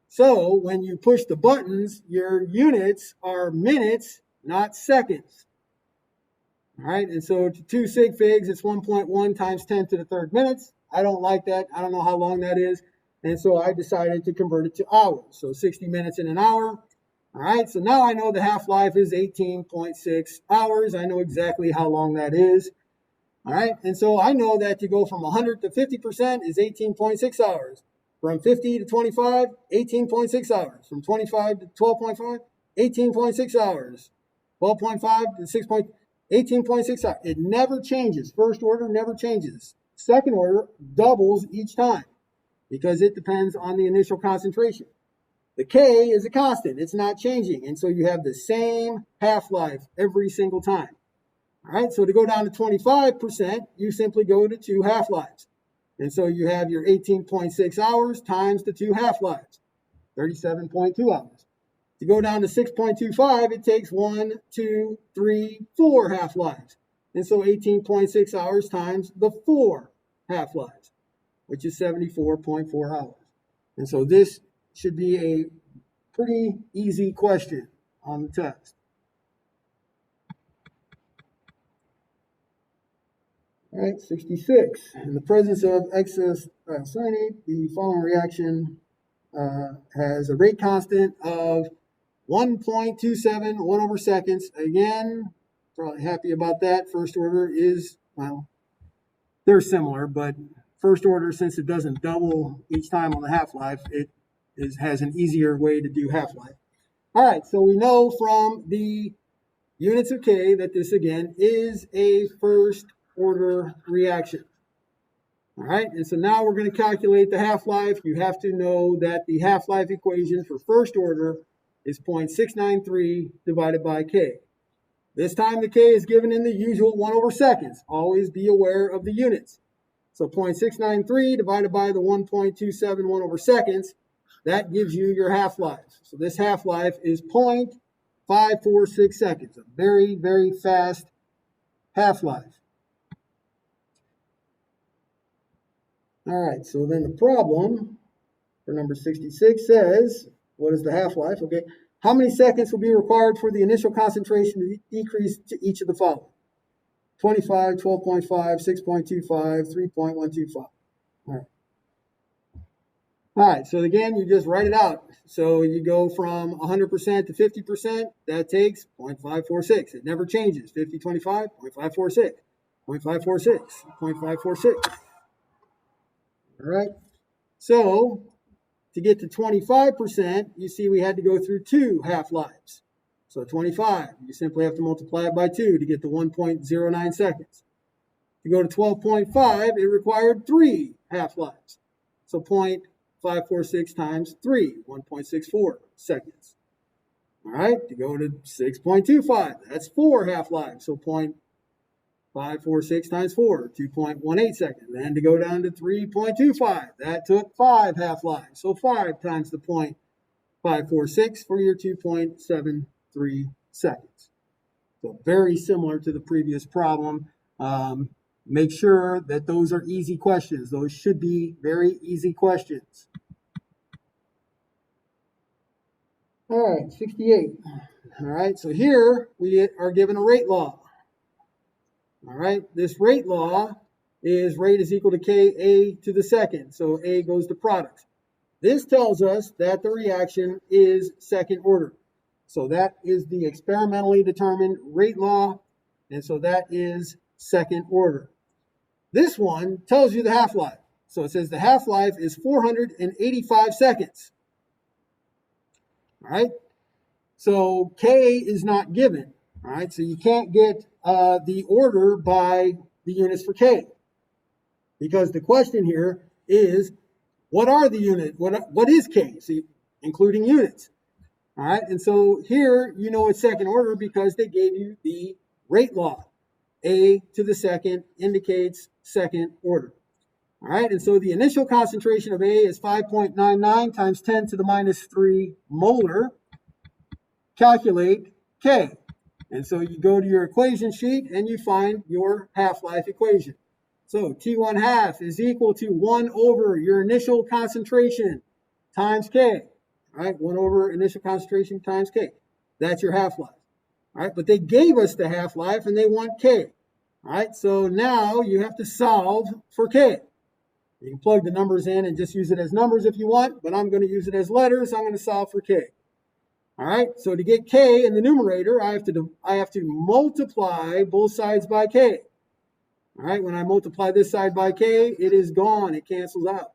So when you push the buttons, your units are minutes, not seconds. All right, and so to 2 sig figs, it's 1.1 times 10 to the third minutes. I don't like that. I don't know how long that is. And so I decided to convert it to hours. So 60 minutes in an hour. All right, so now I know the half-life is 18.6 hours. I know exactly how long that is. All right, and so I know that to go from 100 to 50% is 18.6 hours. From 50 to 25, 18.6 hours. From 25 to 12.5, 18.6 hours. 12.5 to 6. 18.6 hours. It never changes. First order never changes. Second order doubles each time because it depends on the initial concentration. The K is a constant. It's not changing. And so you have the same half-life every single time. All right, so to go down to 25%, you simply go to 2 half-lives. And so you have your 18.6 hours times the 2 half-lives, 37.2 hours. To go down to 6.25, it takes 1, 2, 3, 4 half-lives. And so 18.6 hours times the 4 half-lives, which is 74.4 hours. And so this should be a pretty easy question on the test. All right, 66. In the presence of excess cyanate, the following reaction has a rate constant of 1.27, 1 over seconds. Again, probably happy about that. First order is, well, they're similar, but first order, since it doesn't double each time on the half-life, it has an easier way to do half-life. All right, so we know from the units of K that this, again, is a first order reaction. All right, and so now we're going to calculate the half-life. You have to know that the half-life equation for first order is 0.693 divided by K. This time the K is given in the usual 1 over seconds. Always be aware of the units. So 0.693 divided by the 1.271 over seconds, that gives you your half-life. So this half-life is 0.546 seconds, a very, very fast half-life. All right, so then the problem for number 66 says, what is the half-life? Okay, how many seconds will be required for the initial concentration to decrease to each of the following? 25, 12.5, 6.25, 3.125. All right. All right, so again, you just write it out. So you go from 100% to 50%, that takes 0.546. It never changes. 50, 25, 0.546, 0.546, 0.546. All right, so to get to 25%, you see we had to go through 2 half-lives. So 25, you simply have to multiply it by 2 to get the 1.09 seconds. To go to 12.5, it required 3 half-lives. So 0.546 times 3, 1.64 seconds. All right, to go to 6.25, that's 4 half-lives. So 0.546 times 4, 2.18 seconds. Then to go down to 3.25, that took 5 half-lives. So 5 times the 0.546 for your 2.73 seconds. So very similar to the previous problem. Make sure that those are easy questions. Those should be very easy questions. All right, 68. All right, so here we are given a rate law. All right, this rate law is rate is equal to Ka to the second. So A goes to products. This tells us that the reaction is second order. So that is the experimentally determined rate law. And so that is second order. This one tells you the half-life. So it says the half-life is 485 seconds. All right. So K is not given. All right. So you can't get the order by the units for K, because the question here is, what are the units? What is K? So including units. All right. And so here, you know, it's second order because they gave you the rate law. A to the second indicates second order. All right, and so the initial concentration of A is 5.99 times 10 to the minus 3 molar. Calculate K. And so you go to your equation sheet and you find your half-life equation. So T1 half is equal to 1 over your initial concentration times K. All right, 1 over initial concentration times K. That's your half-life. All right, but they gave us the half-life and they want K. All right, so now you have to solve for K. You can plug the numbers in and just use it as numbers if you want, but I'm going to use it as letters. I'm going to solve for K. All right, so to get K in the numerator, I have to multiply both sides by K. All right, when I multiply this side by K, it is gone. It cancels out.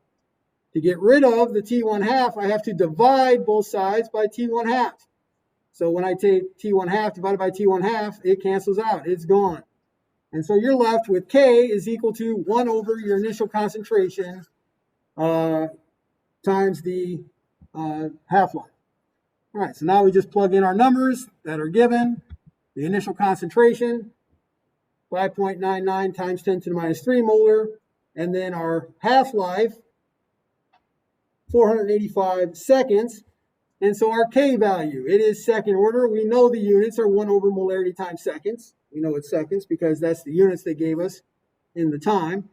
To get rid of the T1 half, I have to divide both sides by T1 half. So when I take T1 half divided by T1 half, it cancels out. It's gone. And so you're left with K is equal to 1 over your initial concentration times the half-life. All right, so now we just plug in our numbers that are given. The initial concentration, 5.99 times 10 to the minus 3 molar. And then our half-life, 485 seconds. And so our K value, it is second order. We know the units are 1 over molarity times seconds. We know it's seconds because that's the units they gave us in the time.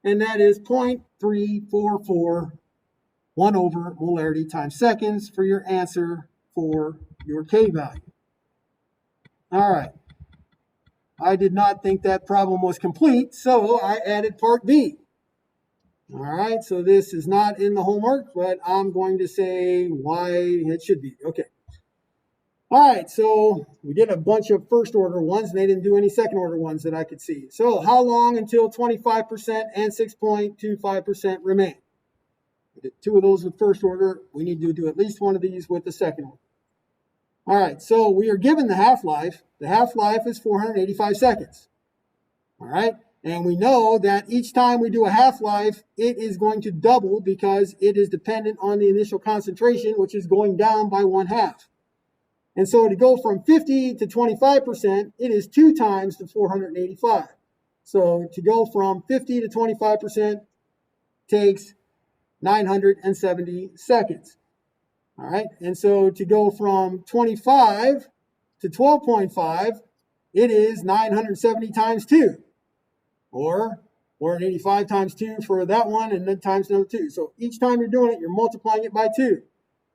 And that is 0.344, 1 over molarity times seconds for your answer for your K value. All right. I did not think that problem was complete, so I added part B. All right, so this is not in the homework, but I'm going to say why it should be. Okay. All right, so we did a bunch of first order ones, and they didn't do any second order ones that I could see. So how long until 25% and 6.25% remain? We did 2 of those with first order. We need to do at least 1 of these with the second order. All right, so we are given the half-life. The half-life is 485 seconds. All right, and we know that each time we do a half-life, it is going to double because it is dependent on the initial concentration, which is going down by 1/2. And so to go from 50 to 25%, it is 2 times the 485. So to go from 50 to 25% takes 970 seconds. All right, and so to go from 25 to 12.5, it is 970 times 2, or 485 times 2 for that one, and then times another 2. So each time you're doing it, you're multiplying it by 2.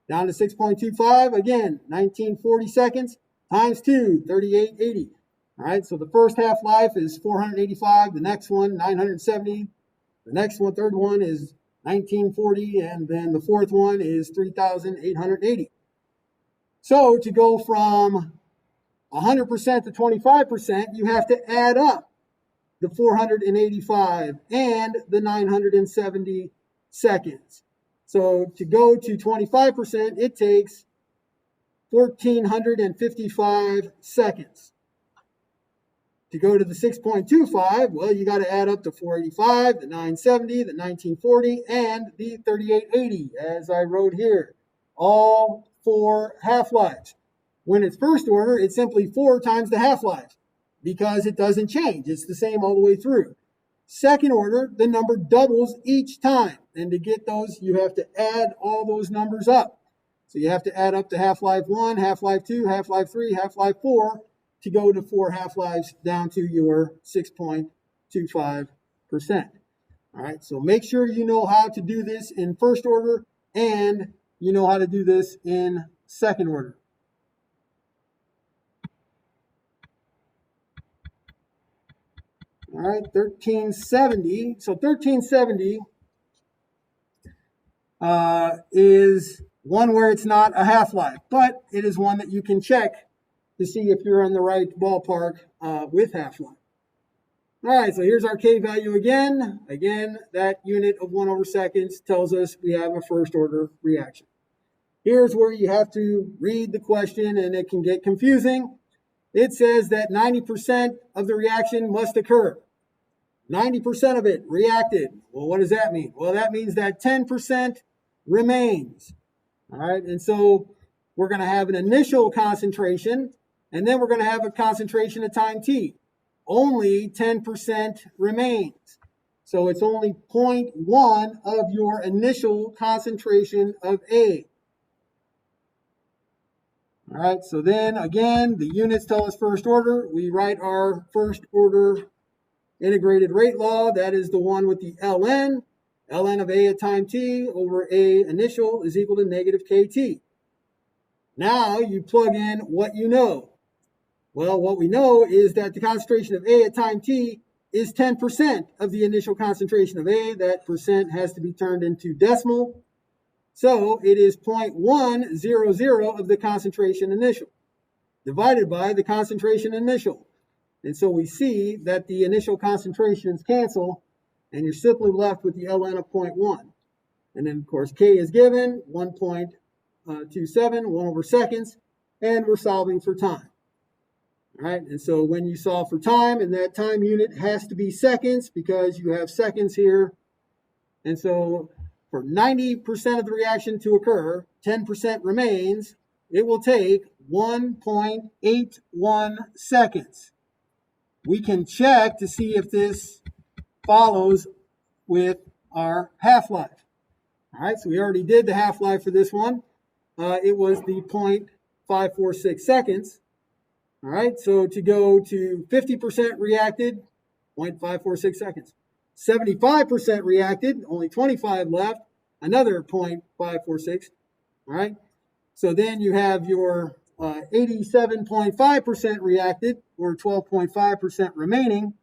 Down to 6.25, again, 1940 seconds times 2, 3880. All right, so the first half-life is 485, the next one, 970, the next one, third one is 1940, and then the fourth one is 3,880. So to go from 100% to 25%, you have to add up the 485 and the 970 seconds. So to go to 25%, it takes 1,455 seconds. To go to the 6.25, well, you got to add up the 485, the 970, the 1940, and the 3880, as I wrote here. All 4 half-lives. When it's first order, it's simply 4 times the half-life because it doesn't change. It's the same all the way through. Second order, the number doubles each time. And to get those, you have to add all those numbers up. So you have to add up the half-life 1, half-life 2, half-life 3, half-life 4 to go to 4 half-lives down to your 6.25%. All right, so make sure you know how to do this in first order and you know how to do this in second order. All right, 1370. So 1370 is one where it's not a half-life, but it is one that you can check to see if you're in the right ballpark with half-life. All right, so here's our K value again. Again, that unit of 1/seconds tells us we have a first-order reaction. Here's where you have to read the question, and it can get confusing. It says that 90% of the reaction must occur. 90% of it reacted. Well, what does that mean? Well, that means that 10% remains. All right, and so we're going to have an initial concentration, and then we're going to have a concentration at time t. Only 10% remains. So it's only 0.1 of your initial concentration of A. All right, so then again, the units tell us first order. We write our first order integrated rate law. That is the one with the ln. ln of A at time t over A initial is equal to negative kt. Now you plug in what you know. Well, what we know is that the concentration of A at time t is 10% of the initial concentration of A. That percent has to be turned into decimal. So it is 0.100 of the concentration initial divided by the concentration initial. And so we see that the initial concentrations cancel, and you're simply left with the ln of 0.1. And then, of course, K is given, 1.27, 1/seconds, and we're solving for time. All right, and so when you solve for time, and that time unit has to be seconds because you have seconds here. And so for 90% of the reaction to occur, 10% remains, it will take 1.81 seconds. We can check to see if this follows with our half-life. All right, so we already did the half-life for this one. It was the 0.546 seconds. All right, so to go to 50% reacted, 0.546 seconds. 75% reacted, only 25 left, another 0.546. All right, so then you have your 87.5% reacted, or 12.5% remaining.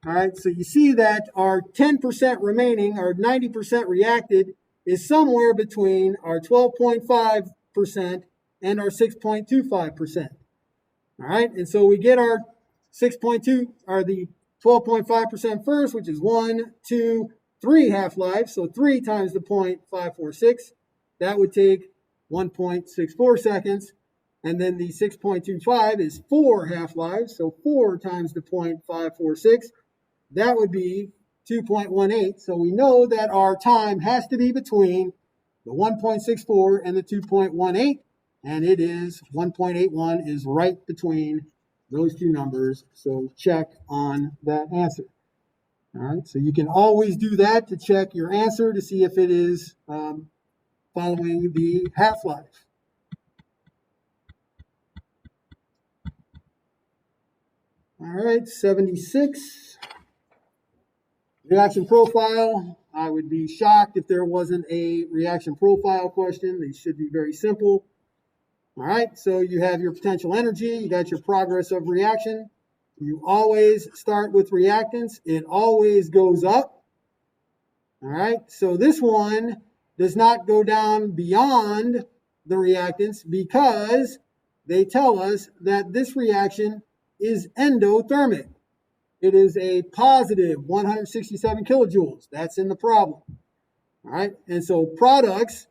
All right, so you see that our 10% remaining, our 90% reacted, is somewhere between our 12.5% and our 6.25%. All right, and so we get our 6.2, or the 12.5% first, which is 1, 2, 3 half-lives. So 3 times the 0.546, that would take 1.64 seconds. And then the 6.25 is 4 half-lives. So 4 times the 0.546, that would be 2.18. So we know that our time has to be between the 1.64 and the 2.18. And it is 1.81 is right between those two numbers. So check on that answer. All right, so you can always do that to check your answer to see if it is following the half-life. All right, 76. Reaction profile. I would be shocked if there wasn't a reaction profile question. They should be very simple. All right, so you have your potential energy, you got your progress of reaction. You always start with reactants. It always goes up. All right, so this one does not go down beyond the reactants because they tell us that this reaction is endothermic. It is a positive 167 kilojoules. That's in the problem. All right, and so products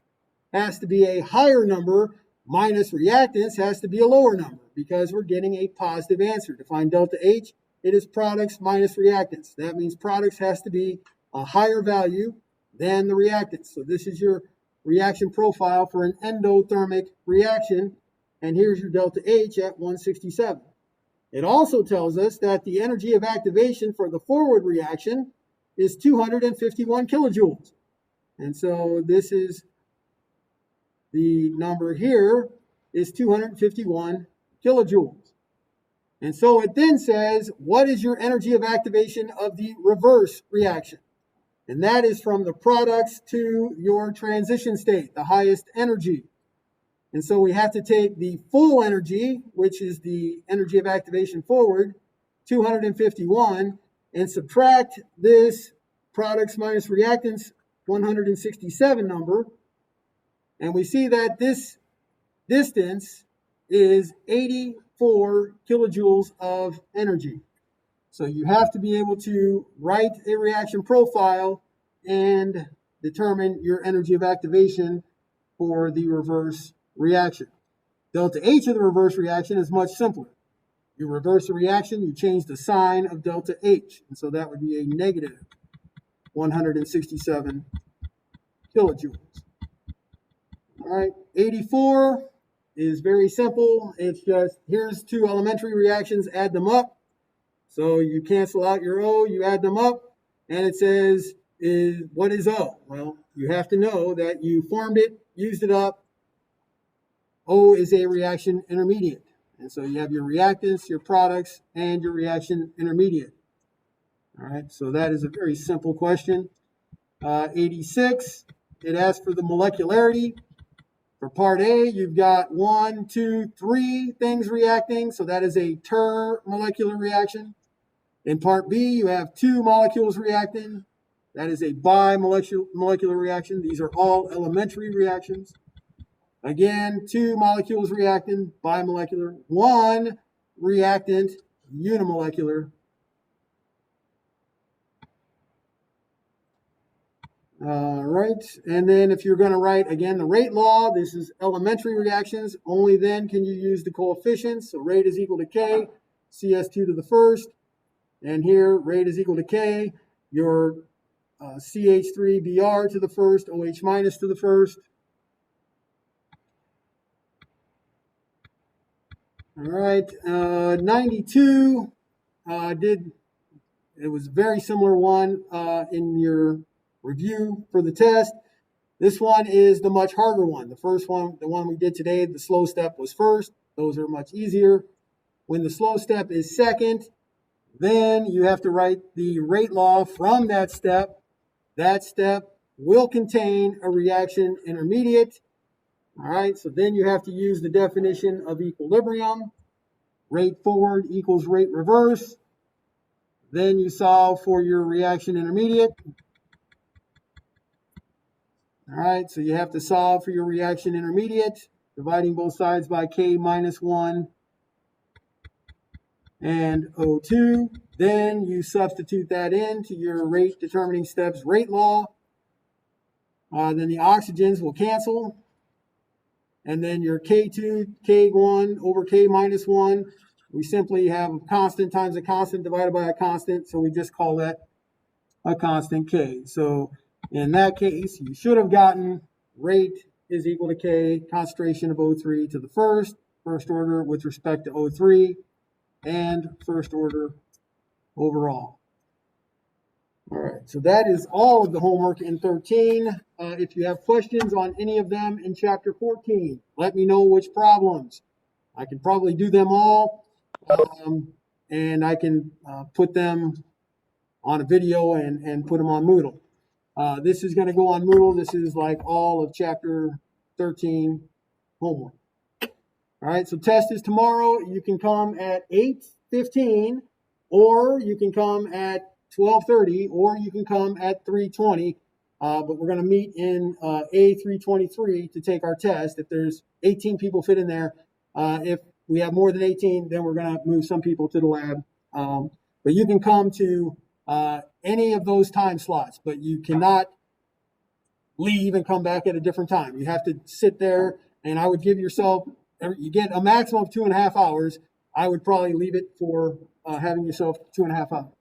has to be a higher number minus reactants has to be a lower number because we're getting a positive answer. To find delta H, it is products minus reactants. That means products has to be a higher value than the reactants. So this is your reaction profile for an endothermic reaction, and here's your delta H at 167. It also tells us that the energy of activation for the forward reaction is 251 kilojoules. And so this is the number here is 251 kilojoules. And so it then says, what is your energy of activation of the reverse reaction? And that is from the products to your transition state, the highest energy. And so we have to take the full energy, which is the energy of activation forward, 251, and subtract this products minus reactants 167 number. And we see that this distance is 84 kilojoules of energy. So you have to be able to write a reaction profile and determine your energy of activation for the reverse reaction. Delta H of the reverse reaction is much simpler. You reverse the reaction, you change the sign of delta H. And so that would be a negative 167 kilojoules. All right, 84 is very simple. It's just, here's two elementary reactions, add them up. So you cancel out your O, you add them up, and it says, what is O? Well, you have to know that you formed it, used it up. O is a reaction intermediate. And so you have your reactants, your products, and your reaction intermediate. All right, so that is a very simple question. 86, it asks for the molecularity. For part A, you've got 1, 2, 3 things reacting, so that is a ter-molecular reaction. In part B, you have 2 molecules reacting. That is a bi-molecular reaction. These are all elementary reactions. Again, 2 molecules reacting, bimolecular. 1 reactant, unimolecular. All right, and then if you're going to write, again, the rate law, this is elementary reactions. Only then can you use the coefficients. So rate is equal to K, CS2 to the first. And here, rate is equal to K, your CH3Br to the first, OH minus to the first. All right, 92 it was a very similar one in your review for the test. This one is the much harder one. The first one, the one we did today, the slow step was first. Those are much easier. When the slow step is second, then you have to write the rate law from that step. That step will contain a reaction intermediate. All right, so then you have to use the definition of equilibrium. Rate forward equals rate reverse. Then you solve for your reaction intermediate. All right, so you have to solve for your reaction intermediate, dividing both sides by K minus 1 and O2. Then you substitute that into your rate determining steps rate law. Then the oxygens will cancel. And then your K2, K1 over K minus 1, we simply have a constant times a constant divided by a constant. So we just call that a constant K. So in that case, you should have gotten rate is equal to K, concentration of O3 to the first order with respect to O3, and first order overall. All right, so that is all of the homework in 13. If you have questions on any of them in chapter 14, let me know which problems. I can probably do them all, and I can put them on a video and put them on Moodle. This is going to go on Moodle. This is like all of chapter 13 homework. All right, so test is tomorrow. You can come at 8:15, or you can come at 12:30, or you can come at 3:20. But we're going to meet in A323 to take our test. If there's 18 people fit in there, if we have more than 18, then we're going to move some people to the lab. But you can come to any of those time slots, but you cannot leave and come back at a different time. You have to sit there and I would give yourself, you get a maximum of 2.5 hours. I would probably leave it for having yourself 2.5 hours.